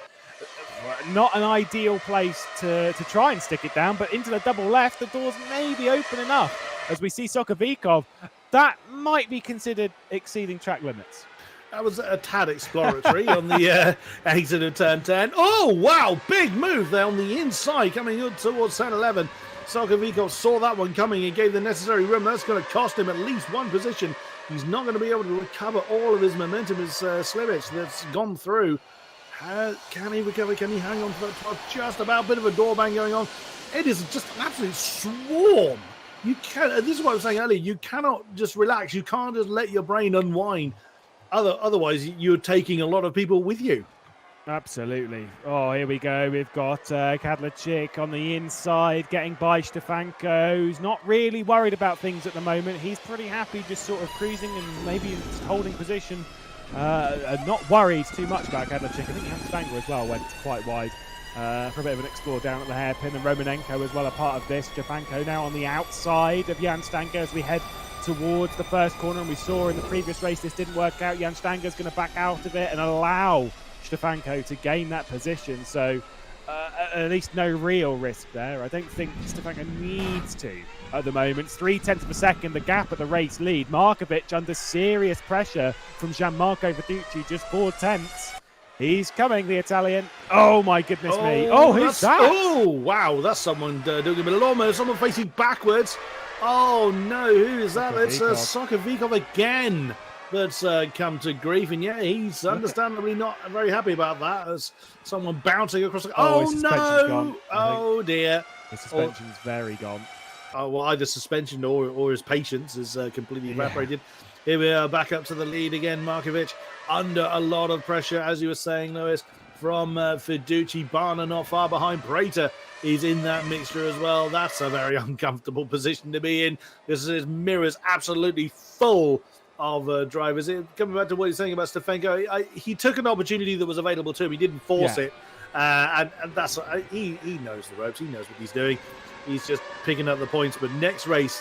Not an ideal place to try and stick it down, but into the double left, the doors may be open enough. As we see Sokovikov, that might be considered exceeding track limits. That was a tad exploratory on the exit of turn 10. Oh, wow, big move there on the inside coming towards turn 11. Sokovikov saw that one coming and gave the necessary room. That's going to cost him at least one position. He's not going to be able to recover all of his momentum as Slivic that's gone through. Can he recover? Can he hang on to that top? Just about. Bit of a door bang going on. It is just an absolute swarm. You can't. This is what I was saying earlier. You cannot just relax. You can't just let your brain unwind. Otherwise, you're taking a lot of people with you. Absolutely. Oh, here we go. We've got Kadlachik on the inside, getting by Stefanko, who's not really worried about things at the moment. He's pretty happy just sort of cruising and maybe holding position. Not worried too much about Kadlachik. I think Jan Stanger as well went quite wide for a bit of an explore down at the hairpin, and Romanenko as well a part of this. Stefanko now on the outside of Jan Stanger as we head towards the first corner, and we saw in the previous race this didn't work out. Jan Stanger's going to back out of it and allow Stefanko to gain that position, so at least no real risk there. I don't think Stefanko needs to at the moment. 0.3 of a second, the gap at the race lead. Markovic under serious pressure from Gianmarco Verducci, just 0.4. He's coming, the Italian. Oh my goodness me. Oh, who's that? Oh, wow, that's someone doing a bit of lawnmower. Someone facing backwards. Oh no, who is that? It's Sokovikov. Sokovikov again that's come to grief. And yeah, he's understandably not very happy about that as someone bouncing across the... Oh, Oh his suspension's gone, no! Oh dear. His suspension's very gone. Oh, well, either suspension or his patience is completely evaporated. Here we are back up to the lead again. Markovic under a lot of pressure, as you were saying, Lewis, from Fiducci. Barner not far behind. Prater is in that mixture as well. That's a very uncomfortable position to be in. This is Mirror's absolutely full of drivers. Coming back to what you're saying about Stefanko, he took an opportunity that was available to him. He didn't force it. And that's he knows the ropes. He knows what he's doing. He's just picking up the points. But next race,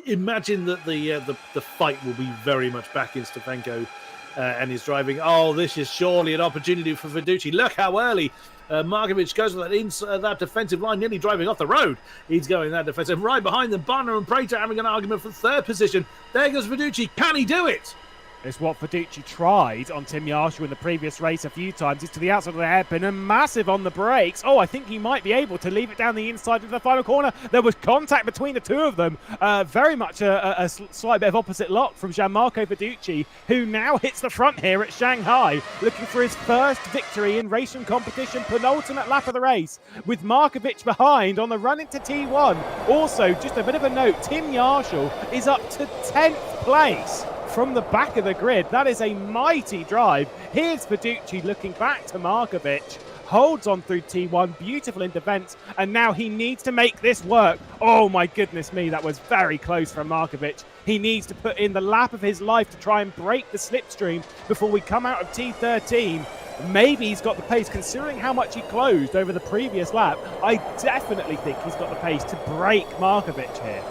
imagine that the fight will be very much back in Stefanko and his driving. Oh, this is surely an opportunity for Fiducci. Look how early Markovic goes with that defensive line, nearly driving off the road. He's going that defensive. Right behind them, Barner and Prater having an argument for third position. There goes Fiducci. Can he do it? It's what Fiducci tried on Tim Yarshaw in the previous race a few times. He's to the outside of the hairpin and massive on the brakes. Oh, I think he might be able to leave it down the inside of the final corner. There was contact between the two of them. Very much a slight bit of opposite lock from Gianmarco Fiducci, who now hits the front here at Shanghai, looking for his first victory in RaceRoom competition, penultimate lap of the race, with Markovic behind on the run into T1. Also, just a bit of a note, Tim Yarshaw is up to 10th place from the back of the grid. That is a mighty drive. Here's Fiducci looking back to Markovic, holds on through T1, beautiful in defence, and now he needs to make this work. Oh my goodness me, that was very close from Markovic. He needs to put in the lap of his life to try and break the slipstream before we come out of T13. Maybe he's got the pace, considering how much he closed over the previous lap. I definitely think he's got the pace to break Markovic here.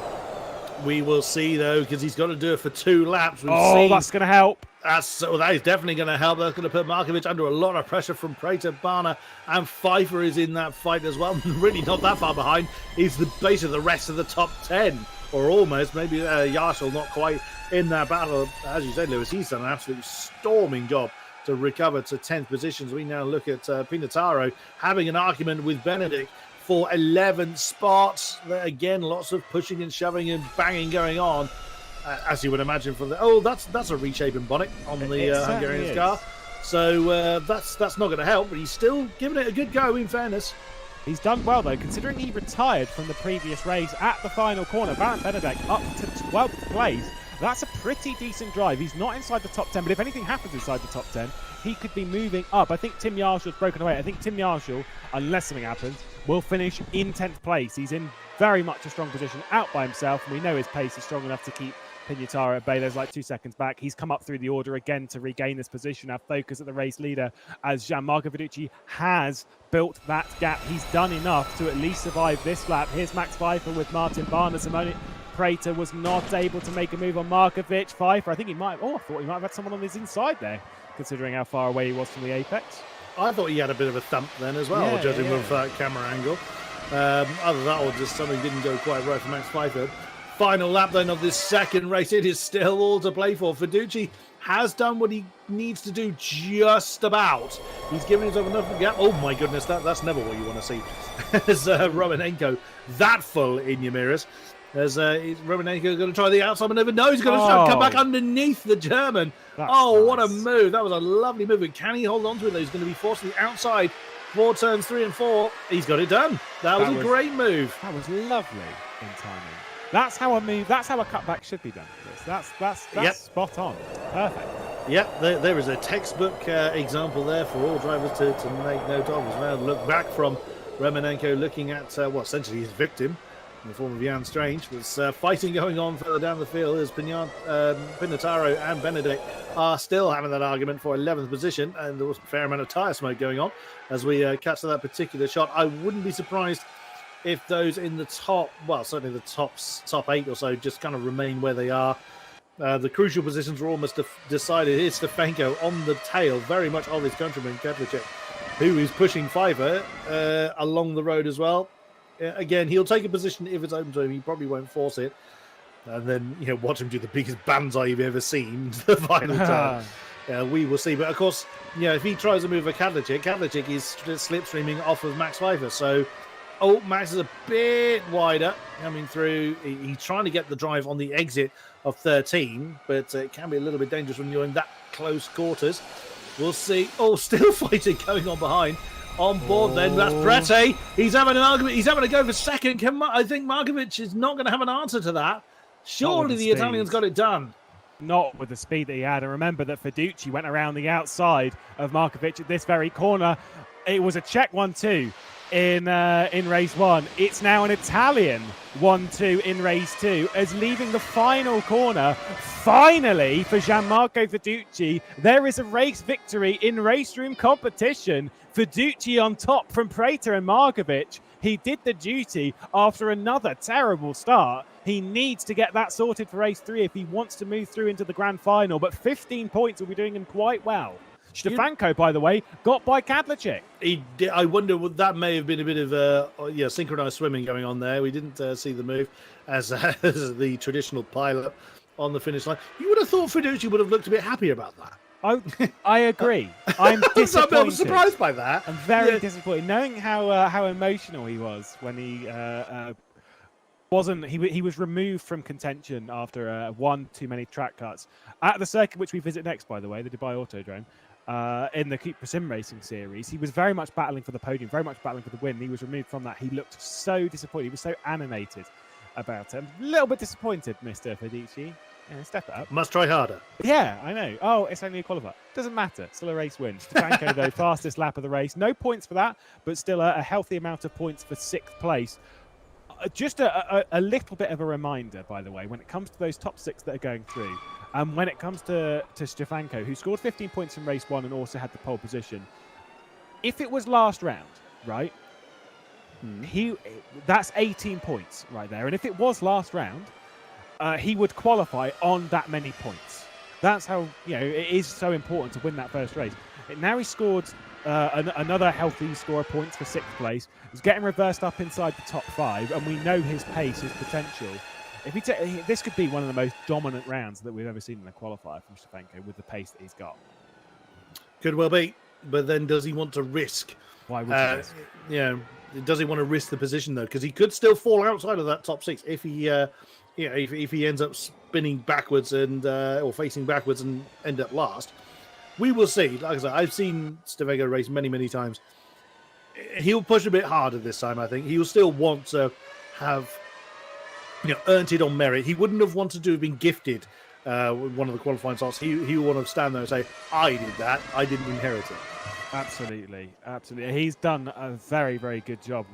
We will see, though, because he's got to do it for 2 laps. That's going to help. That is definitely going to help. That's going to put Markovic under a lot of pressure from Prater, Barner, and Pfeiffer is in that fight as well. Really not that far behind. He's the base of the rest of the top 10, or almost. Maybe Yarshaw not quite in that battle. As you said, Lewis, he's done an absolutely storming job to recover to 10th positions. We now look at Pinataro having an argument with Benedict for 11th spots. Again, lots of pushing and shoving and banging going on, as you would imagine from the... Oh, that's a reshaping bonnet on the Hungarian car. So that's not going to help, but he's still giving it a good go, in fairness. He's done well, though, considering he retired from the previous race at the final corner. Baron Benedek up to 12th place. That's a pretty decent drive. He's not inside the top 10, but if anything happens inside the top 10, he could be moving up. I think Tim Yarshaw's broken away. I think Tim Yarshaw, unless something happens, will finish in 10th place. He's in very much a strong position out by himself, and we know his pace is strong enough to keep Pinataro at bay. There's like 2 seconds back. He's come up through the order again to regain this position. Our focus at the race leader, as Gianmarco Fiducci has built that gap. He's done enough to at least survive this lap. Here's Max Pfeiffer with Martin Barner. Simone Prater was not able to make a move on Markovic. Pfeiffer, I think he might... Oh, I thought he might have had someone on his inside there, considering how far away he was from the apex. I thought he had a bit of a thump then as well, judging with that camera angle. Either that or just something didn't go quite right for Max Pfeiffer. Final lap then of this second race. It is still all to play for. Fiducci has done what he needs to do just about. He's given himself enough gap. Oh my goodness, that's never what you want to see. As Romanenko that full in your mirrors. As Romanenko going to try the outside maneuver. No, he's going to come back underneath the German. That's nice. What a move. That was a lovely move. And can he hold on to it? He's going to be forced to the outside for turns 3 and 4. He's got it done. That was a great move. That was lovely in timing. That's how a move. That's how a cutback should be done. That's spot on. Perfect. Yep, there is a textbook example there for all drivers to make note of as well. Look back from Romanenko looking at essentially his victim in the form of Jan Strange. Was fighting going on further down the field as Pinataro and Benedict are still having that argument for 11th position, and there was a fair amount of tyre smoke going on as we catch that particular shot. I wouldn't be surprised if those in the top, well, certainly the top 8 or so, just kind of remain where they are. The crucial positions were almost decided. Here's Stefanko on the tail, very much of his countryman, Kedlicek, who is pushing Pfeiffer along the road as well. Again, he'll take a position if it's open to him. He probably won't force it. And then, watch him do the biggest banzai you've ever seen the final time. We will see. But, of course, if he tries to move a Kedlicek is slipstreaming off of Max Pfeiffer. So Oh, Max is a bit wider coming through. He's trying to get the drive on the exit of 13, but it can be a little bit dangerous when you're in that close quarters. We'll see. Oh, still fighting going on behind. On board then, that's Brete. He's having an argument. He's having to go for second. I think Markovic is not going to have an answer to that. Surely the Italian's got it done. Not with the speed that he had. And remember that Fiducci went around the outside of Markovic at this very corner. It was a check 1-2 in race 1. It's now an Italian 1-2 in race 2 as leaving the final corner. Finally, for Gianmarco Fiducci, there is a race victory in RaceRoom competition. Fiducci on top from Prater and Markovic. He did the duty after another terrible start. He needs to get that sorted for race 3 if he wants to move through into the grand final. But 15 points will be doing him quite well. Stefanko, by the way, got by Kadlecic. I wonder, that may have been a bit of synchronized swimming going on there. We didn't see the move as the traditional pilot on the finish line. You would have thought Fiducci would have looked a bit happy about that. I agree. I'm disappointed. I'm surprised by that. I'm very disappointed, knowing how emotional he was when he he was removed from contention after one too many track cuts at the circuit which we visit next, by the way, the Dubai Autodrome. In the CUPRA Sim Racing series, he was very much battling for the podium, very much battling for the win. He was removed from that. He looked so disappointed. He was so animated about it. A little bit disappointed, Mr. Fiducci. Yeah, step it up. Must try harder. Yeah, I know. Oh, it's only a qualifier. Doesn't matter. Still a race win. Stefanko, though, fastest lap of the race. No points for that, but still a healthy amount of points for 6th place. Just a little bit of a reminder, by the way, when it comes to those top 6 that are going through, when it comes to Stefanko, who scored 15 points in race 1 and also had the pole position, if it was last round, right, that's 18 points right there. And if it was last round, he would qualify on that many points. That's how, it is so important to win that first race. Now he scored another healthy score of points for 6th place. He's getting reversed up inside the top 5, and we know his pace, his potential. This could be one of the most dominant rounds that we've ever seen in a qualifier from Stefanko with the pace that he's got. Could well be, but then does he want to risk? Why would he risk? Does he want to risk the position though? Because he could still fall outside of that top 6 if he, if he ends up spinning backwards and or facing backwards and end up last. We will see. Like I said, I've seen Stefanko race many times. He'll push a bit harder this time, I think. He will still want to have earned it on merit. He wouldn't have wanted to have been gifted with one of the qualifying slots. He will want to stand there and say, I did that. I didn't inherit it. Absolutely. He's done a very good job.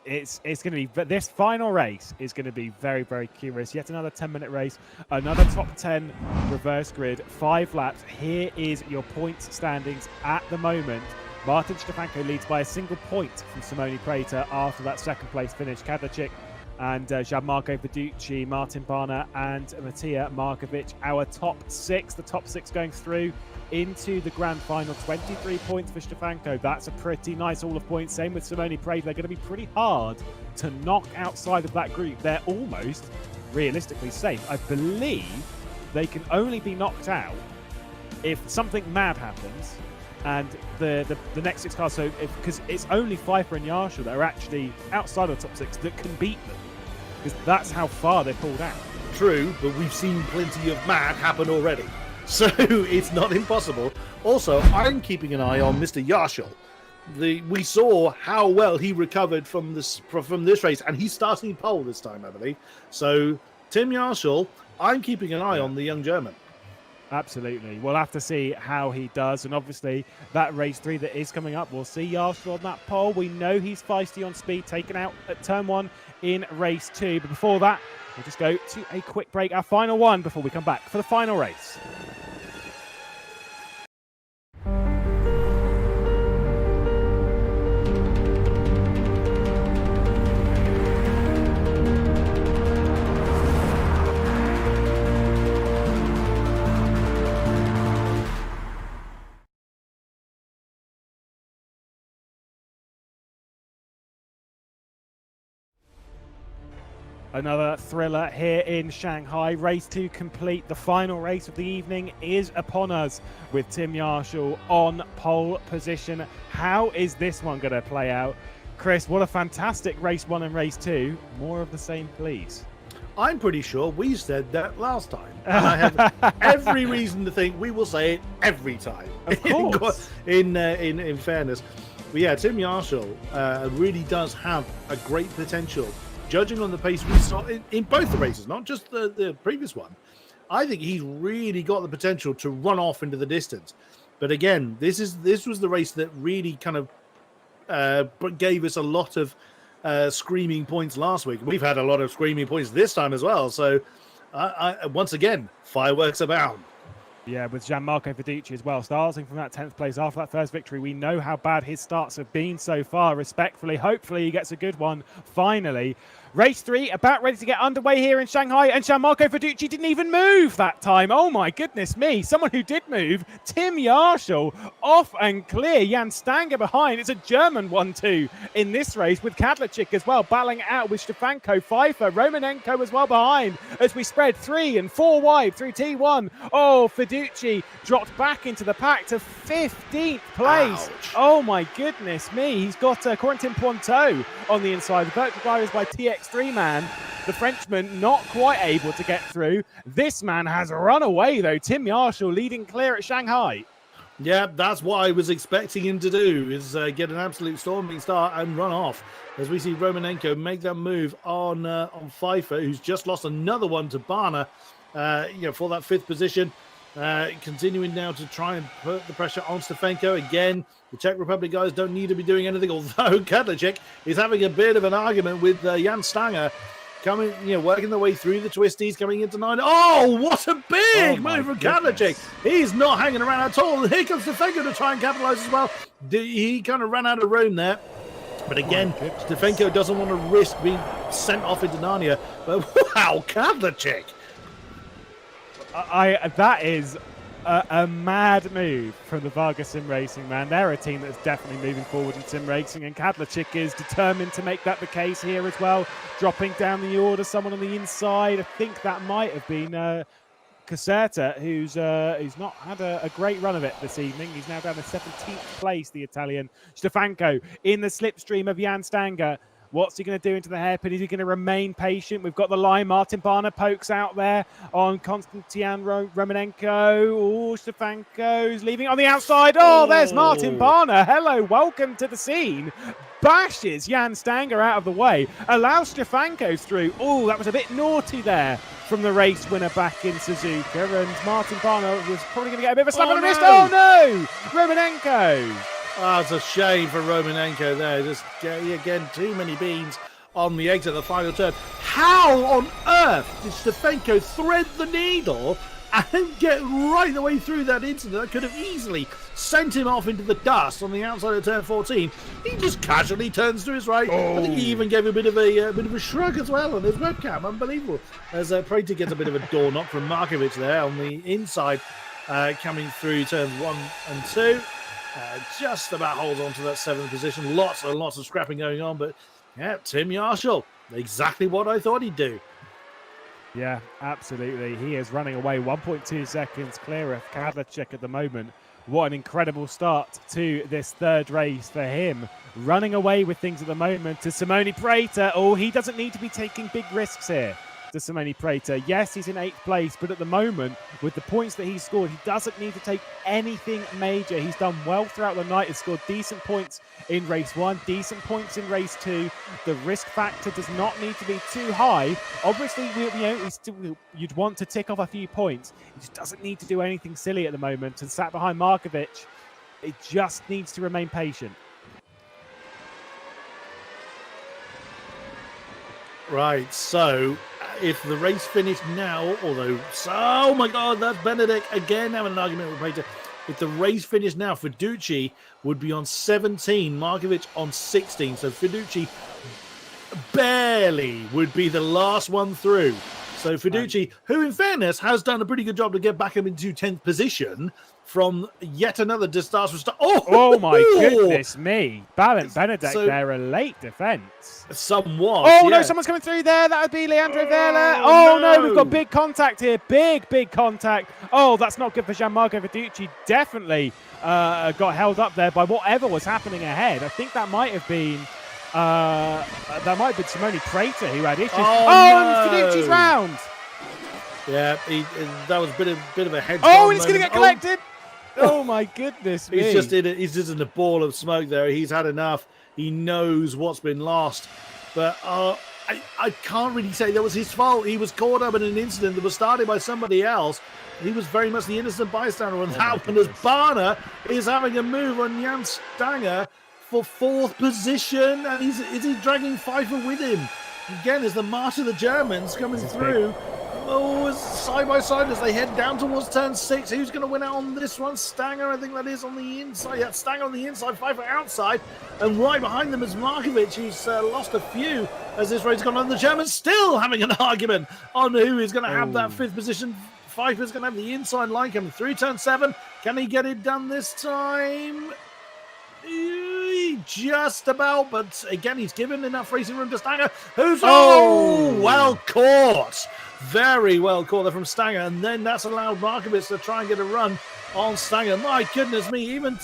It's going to be, but this final race is going to be very curious. Yet another 10-minute race, another top 10 reverse grid, 5 laps. Here is your points standings at the moment. Martin Stefanko leads by a single point from Simone Prater after that 2nd place finish. Kadlecic and Gianmarco Fiducci, Martin Barner and Mattia Markovic, our top 6. The top 6 going through into the grand final. 23 points for Stefanko. That's a pretty nice all of points. Same with Simone Prater. They're going to be pretty hard to knock outside of that group. They're almost realistically safe. I believe they can only be knocked out if something mad happens and the next 6 cars, because it's only Pfeiffer and Yarsha that are actually outside of the top 6 that can beat them, because that's how far they're pulled out. True, but we've seen plenty of mad happen already, so it's not impossible. Also, I'm keeping an eye on Mr. Yarshall. We saw how well he recovered from this race, and he's starting pole this time, I believe. So, Tim Yarshall, I'm keeping an eye on the young German. Absolutely. We'll have to see how he does. And obviously, that race 3 that is coming up, we'll see Yarshall on that pole. We know he's feisty on speed, taken out at turn 1 in race 2. But before that, we'll just go to a quick break, our final one, before we come back for the final race. Another thriller here in Shanghai. Race 2 complete. The final race of the evening is upon us with Tim Yarshall on pole position. How is this one going to play out? Chris, what a fantastic race 1 and race 2. More of the same, please. I'm pretty sure we said that last time. And I have every reason to think we will say it every time. Of course. in fairness. But yeah, Tim Yarshall really does have a great potential. Judging on the pace we saw in both the races, not just the previous one, I think he's really got the potential to run off into the distance. But again, this was the race that really kind of gave us a lot of screaming points last week. We've had a lot of screaming points this time as well. So once again, fireworks abound. Yeah, with Gianmarco Fiducci as well, starting from that 10th place after that first victory. We know how bad his starts have been so far, respectfully. Hopefully he gets a good one, finally. Race 3 about ready to get underway here in Shanghai, and Gianmarco Fiducci didn't even move that time. Oh my goodness me, someone who did move, Tim Yarshall, off and clear. Jan Stanger behind. It's a German 1-2 in this race, with Kadlachik as well battling out with Stefanko, Pfeiffer, Romanenko as well behind, as we spread 3 and 4 wide through T1. Oh, Fiducci dropped back into the pack to 15th place. Ouch. Oh my goodness me, he's got Corentin Pointeau on the inside. The virtual drivers by TX3 man. The Frenchman not quite able to get through. This man has run away though. Tim Yarshall leading clear at Shanghai. Yeah, that's what I was expecting him to do, is get an absolute storming start and run off. As we see Romanenko make that move on Pfeiffer, who's just lost another one to Barner, for that 5th position. Continuing now to try and put the pressure on Stefanko again. The Czech Republic guys don't need to be doing anything, although Kadlachik is having a bit of an argument with Jan Stanger, coming, working their way through the twisties, coming into 9. Oh, what a big move from Kadlachik! He's not hanging around at all. Here comes Stefanko to try and capitalize as well. He kind of ran out of room there. But again, Stefanko doesn't want to risk being sent off into Narnia. But wow, Kadlachik! That is a mad move from the Varga Sim Racing, man. They're a team that's definitely moving forward in sim racing, and Kadlachik is determined to make that the case here as well. Dropping down the order, someone on the inside. I think that might have been Caserta, who's not had a great run of it this evening. He's now down to 17th place, the Italian. Stefanko in the slipstream of Jan Stanger. What's he going to do into the hairpin? Is he going to remain patient? We've got the line. Martin Barner pokes out there on Konstantin Romanenko. Oh, Stefanko's leaving on the outside. Oh, there's Martin Barner. Hello, welcome to the scene. Bashes Jan Stanger out of the way. Allows Stefanko through. Oh, that was a bit naughty there from the race winner back in Suzuka. And Martin Barner was probably going to get a bit of a slap on the wrist. Oh, no! Romanenko. Oh, it's a shame for Romanenko there. Just, again, too many beans on the exit of the final turn. How on earth did Stefanko thread the needle and get right the way through that incident? That could have easily sent him off into the dust on the outside of turn 14. He just casually turns to his right. Oh. I think he even gave a bit of a shrug as well on his webcam. Unbelievable. As Prater gets a bit of a door knock from Markovic there on the inside, coming through turns 1 and 2. Just about holds on to that 7th position. Lots and lots of scrapping going on, but yeah, Tim Yarshall, exactly what I thought he'd do. Yeah, absolutely. He is running away 1.2 seconds clear of Kadlachik at the moment. What an incredible start to this 3rd race for him. Running away with things at the moment to Simone Prater. Oh, he doesn't need to be taking big risks here. To Simone Prater. Yes, he's in 8th place, but at the moment, with the points that he's scored, he doesn't need to take anything major. He's done well throughout the night. He's scored decent points in race 1, decent points in race 2. The risk factor does not need to be too high. Obviously, you'd want to tick off a few points. He just doesn't need to do anything silly at the moment. And sat behind Markovic, it just needs to remain patient. Right, so if the race finished now, oh my God, that's Benedict again having an argument with Prater. If the race finished now, Fiducci would be on 17, Markovic on 16. So Fiducci barely would be the last one through. So Fiducci, who in fairness has done a pretty good job to get back up into 10th position from yet another disastrous start. Oh my goodness me. Benedict there, a late defence. Somewhat. Oh no, someone's coming through there. That would be Leandro Vela. Oh no, we've got big contact here. Big contact. Oh, that's not good for Gianmarco Fiducci. Definitely got held up there by whatever was happening ahead. I think that might have been That might have been Simone Prater who had issues. Oh, and Finucci's round. Yeah, that was a bit of a head. Oh, and it's going to get collected. Oh my goodness me. He's just in a ball of smoke there. He's had enough. He knows what's been lost. But I can't really say that was his fault. He was caught up in an incident that was started by somebody else. He was very much the innocent bystander on that one, as Barner is having a move on Jan Stanger for 4th position. And is he dragging Pfeiffer with him? Again, as the march of the Germans coming through. Oh, side by side as they head down towards turn 6. Who's going to win out on this one? Stanger, I think that is on the inside. Yeah, Stanger on the inside, Pfeiffer outside. And right behind them is Markovic, who's lost a few as this race has gone on. The Germans still having an argument on who is going to have that 5th position. Pfeiffer's going to have the inside line coming through turn 7. Can he get it done this time? Just about, but again, he's given enough racing room to Stanger, who's well caught. Very well caught there from Stanger, and then that's allowed Markovic to try and get a run on Stanger. My goodness me, again,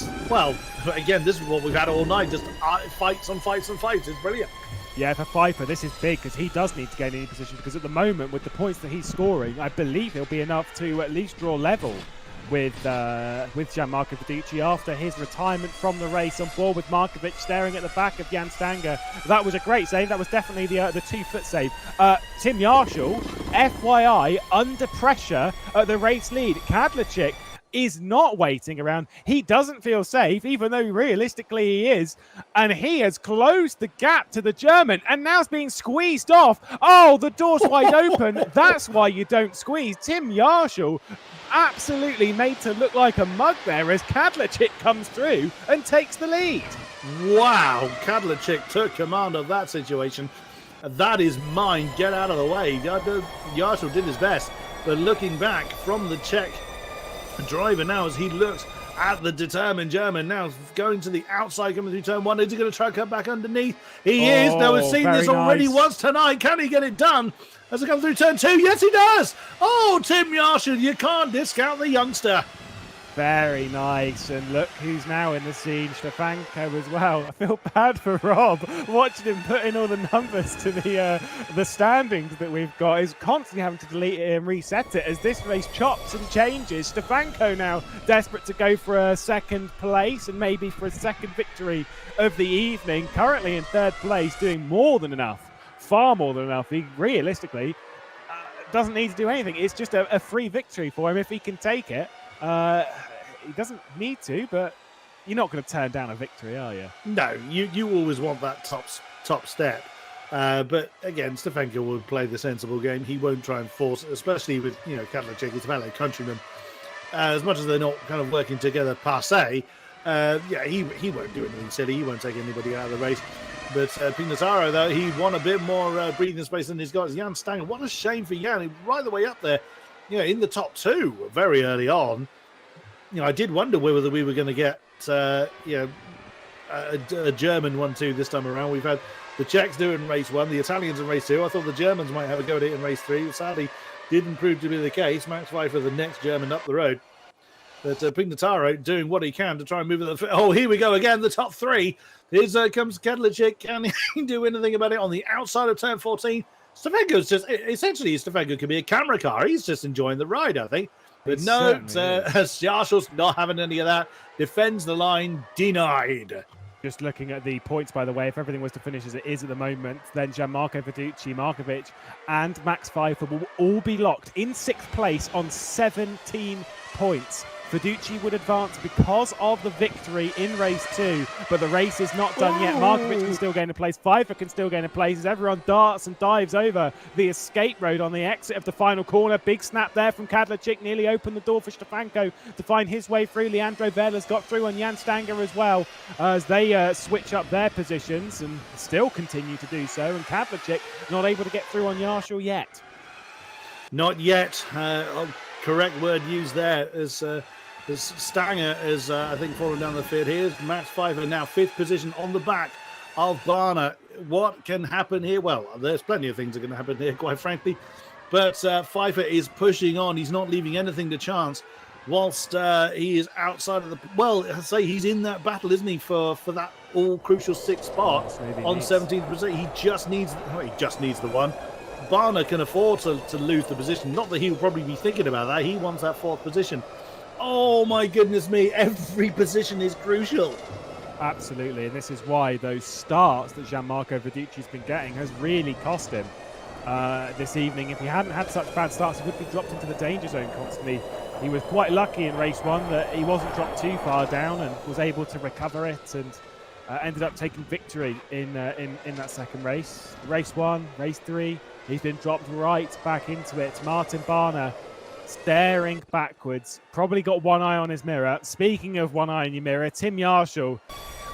this is what we've had all night, just fights on fights on fights. It's brilliant. Yeah, for Pfeiffer, this is big because he does need to gain any position, because at the moment, with the points that he's scoring, I believe he'll be enough to at least draw level with Gianmarco Fiducci after his retirement from the race, on board with Markovic staring at the back of Jan Stanger. That was a great save. That was definitely the 2-foot save. Tim Yarshall, FYI, under pressure at the race lead. Kadlachik is not waiting around. He doesn't feel safe, even though realistically he is. And he has closed the gap to the German and now is being squeezed off. Oh, the door's wide open. That's why you don't squeeze. Tim Yarshall absolutely made to look like a mug there as Kadlachik comes through and takes the lead. Wow, Kadlachik took command of that situation. That is mine. Get out of the way. Yarshall did his best, but looking back from the Czech driver now as he looks at the determined German now going to the outside, coming through turn 1. Is he going to try to cut back underneath? He is. Now we've seen this already once tonight. Can he get it done as it comes through turn 2? Yes, he does. Oh, Tim Yarshall, you can't discount the youngster. Very nice. And look who's now in the scene, Stefanko as well. I feel bad for Rob watching him put in all the numbers to the standings that we've got. He's constantly having to delete it and reset it as this race chops and changes. Stefanko now desperate to go for a 2nd place and maybe for a 2nd victory of the evening. Currently in 3rd place, doing more than enough, far more than enough. He realistically doesn't need to do anything. It's just a free victory for him if he can take it. He doesn't need to, but you're not going to turn down a victory, are you? No, you always want that top step. But again, Stefanko will play the sensible game. He won't try and force, especially with Kadlachik, his fellow countryman. As much as they're not kind of working together per se, he won't do anything silly. He won't take anybody out of the race. But Pinataro, though, he won a bit more breathing space than he's got. Jan Stanger, what a shame for Jan, right the way up there. In the top 2 very early on. I did wonder whether we were going to get a German 1-2 this time around. We've had the Czechs do it in race 1, the Italians in race 2. I thought the Germans might have a go at it in race 3. Sadly, didn't prove to be the case. Max Pfeiffer, the next German up the road. But Pinataro doing what he can to try and move it. Oh, here we go again. The top 3. Here comes Kadlachik. Can he do anything about it on the outside of turn 14? Stefanko's just essentially Stefanko could be a camera car. He's just enjoying the ride, I think. But no, Yarshall's not having any of that. Defends the line, denied. Just looking at the points, by the way, if everything was to finish as it is at the moment, then Gianmarco Fiducci, Markovic, and Max Pfeiffer will all be locked in 6th place on 17 points. Fiducci would advance because of the victory in race 2, but the race is not done yet. Markovic can still gain a place. Pfeiffer can still gain a place as everyone darts and dives over the escape road on the exit of the final corner. Big snap there from Kadlachik, nearly opened the door for Stefanko to find his way through. Leandro Vela's got through on Jan Stanger as well as they switch up their positions and still continue to do so. And Kadlachik not able to get through on Yarshall yet. Not yet. Correct word used there as Stanger is, I think, falling down the field. Here's Max Pfeiffer now 5th position on the back of Barner. What can happen here? Well, there's plenty of things that are going to happen here, quite frankly. But Pfeiffer is pushing on. He's not leaving anything to chance. Whilst he is outside of the... Well, I say he's in that battle, isn't he, for that all crucial 6 spots Maybe on needs. 17th position. He just needs the one. Barner can afford to lose the position. Not that he would probably be thinking about that. He wants that 4th position. Oh my goodness me! Every position is crucial. Absolutely, and this is why those starts that Gianmarco Verducci's been getting has really cost him this evening. If he hadn't had such bad starts, he would be dropped into the danger zone constantly. He was quite lucky in race 1 that he wasn't dropped too far down and was able to recover it, and ended up taking victory in that second race. Race 1, race 3, he's been dropped right back into it. Martin Barner staring backwards, probably got one eye on his mirror. Speaking of one eye on your mirror, Tim Yarshall,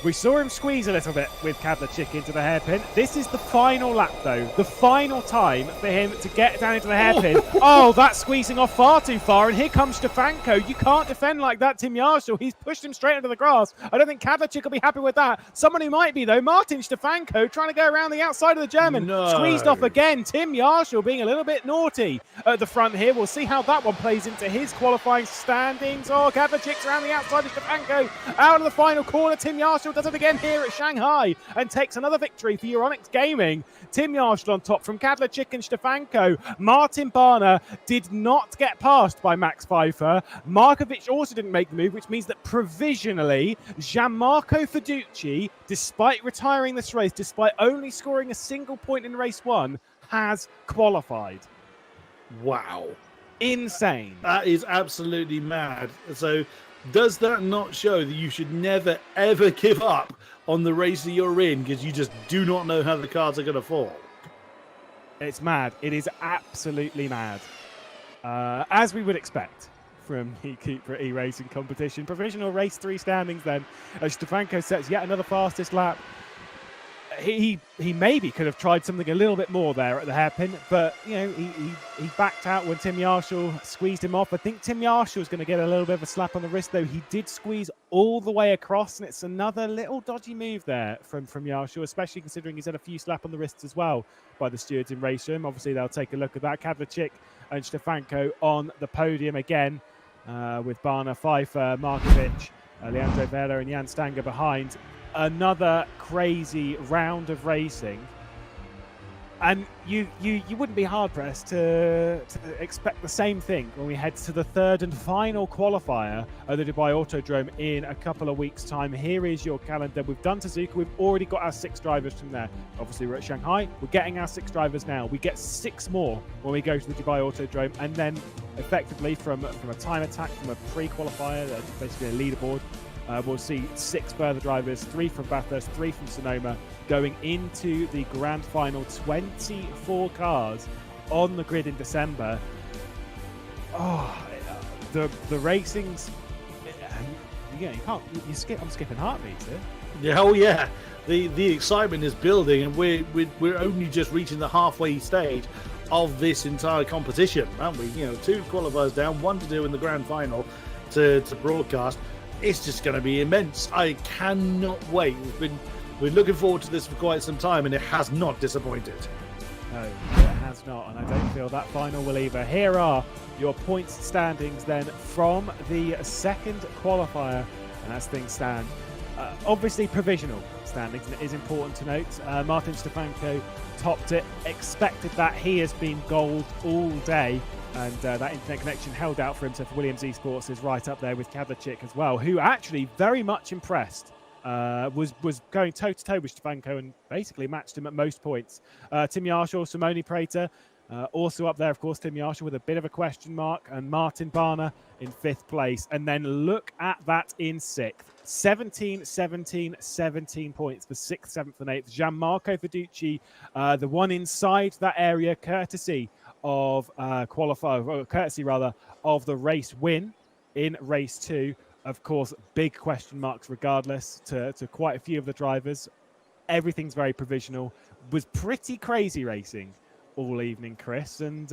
we saw him squeeze a little bit with Kadlachik into the hairpin. This is the final lap, though. The final time for him to get down into the hairpin. Oh, that's squeezing off far too far. And here comes Stefanko. You can't defend like that, Tim Yarshall. He's pushed him straight into the grass. I don't think Kadlachik will be happy with that. Someone who might be, though, Martin Stefanko, trying to go around the outside of the German. No. Squeezed off again. Tim Yarshall being a little bit naughty at the front here. We'll see how that one plays into his qualifying standings. Oh, Kadlachik's around the outside of Stefanko. Out of the final corner. Tim Yarshall does it again here at Shanghai and takes another victory for Euronics Gaming. Tim Yarshall on top from Kadlachik and Stefanko. Martin Barner did not get passed by Max Pfeiffer. Markovic also didn't make the move, which means that provisionally Gianmarco Verducci, despite retiring this race, despite only scoring a single point in race 1, has qualified. Wow. Insane. That is absolutely mad. So does that not show that you should never, ever give up on the race that you're in because you just do not know how the cards are going to fall? It's mad. It is absolutely mad. As we would expect from the CUPRA E-Racing competition. Provisional race 3 standings then. As Stefanko sets yet another fastest lap. He maybe could have tried something a little bit more there at the hairpin, but you know he backed out when Tim Yarshall squeezed him off. I think Tim Yarshall's going to get a little bit of a slap on the wrist, though. He did squeeze all the way across, and it's another little dodgy move there from Yarshall, especially considering he's had a few slap on the wrists as well by the stewards in RaceRoom. Obviously, they'll take a look at that. Kadlachik and Stefanko on the podium again, with Barner, Pfeiffer, Markovic, Leandro Vela, and Jan Stanger behind. Another crazy round of racing, and you wouldn't be hard pressed to expect the same thing when we head to the 3rd and final qualifier at the Dubai Autodrome in a couple of weeks' time. Here is your calendar. We've done Suzuka. We've already got our 6 drivers from there. Obviously, we're at Shanghai. We're getting our 6 drivers now. We get 6 more when we go to the Dubai Autodrome, and then effectively from a time attack, from a pre-qualifier, basically a leaderboard. We'll see 6 further drivers, 3 from Bathurst, 3 from Sonoma, going into the grand final. 24 cars on the grid in December. Oh, the racing's... Yeah, I'm skipping heartbeats here. Yeah, oh yeah. The excitement is building, and we're only just reaching the halfway stage of this entire competition, aren't we? You know, 2 qualifiers down, 1 to do in the grand final to broadcast. It's just going to be immense. I cannot wait. We're looking forward to this for quite some time, and it has not disappointed. No, it has not, and I don't feel that final will either. Here are your points standings then from the 2nd qualifier, and as things stand, obviously provisional standings, and it is important to note. Martin Stefanko topped it, expected that. He has been gold all day. And that internet connection held out for him. So for Williams Esports is right up there with Kadlachik as well, who actually very much impressed. Was going toe-to-toe with Stefanko and basically matched him at most points. Tim Yarshall, Simone Prater, also up there, of course, Tim Yarshall with a bit of a question mark, and Martin Barner in 5th place. And then look at that in 6th. 17, 17, 17 points for 6th, 7th and 8th. Gianmarco Verducci, the one inside that area, courtesy of courtesy of the race win in race 2. Of course, big question marks regardless to quite a few of the drivers. Everything's very provisional. Was pretty crazy racing all evening, Chris, and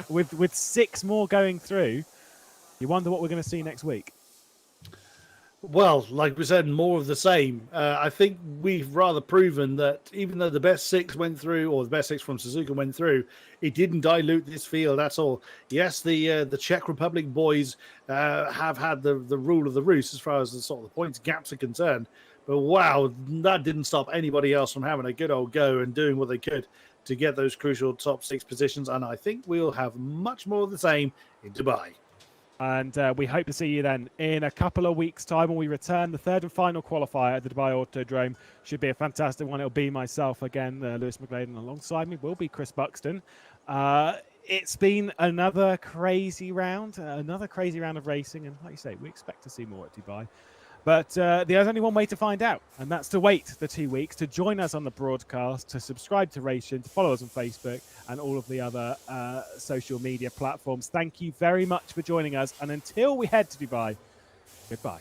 with 6 more going through, you wonder what we're going to see next week. Well, like we said, more of the same. I think we've rather proven that even though the best 6 went through, or the best 6 from Suzuka went through, it didn't dilute this field at all. Yes, the Czech Republic boys have had the rule of the roost as far as the sort of the points gaps are concerned, But wow, that didn't stop anybody else from having a good old go and doing what they could to get those crucial top 6 positions. And I think we'll have much more of the same in Dubai. And we hope to see you then in a couple of weeks' time when we return. The third and final qualifier at the Dubai Autodrome should be a fantastic one. It'll be myself again, Lewis McGlade, and alongside me will be Chris Buxton. It's been another crazy round of racing. And like you say, we expect to see more at Dubai. But there's only one way to find out, and that's to wait the 2 weeks, to join us on the broadcast, to subscribe to RaceRoom, to follow us on Facebook and all of the other social media platforms. Thank you very much for joining us. And until we head to Dubai, goodbye.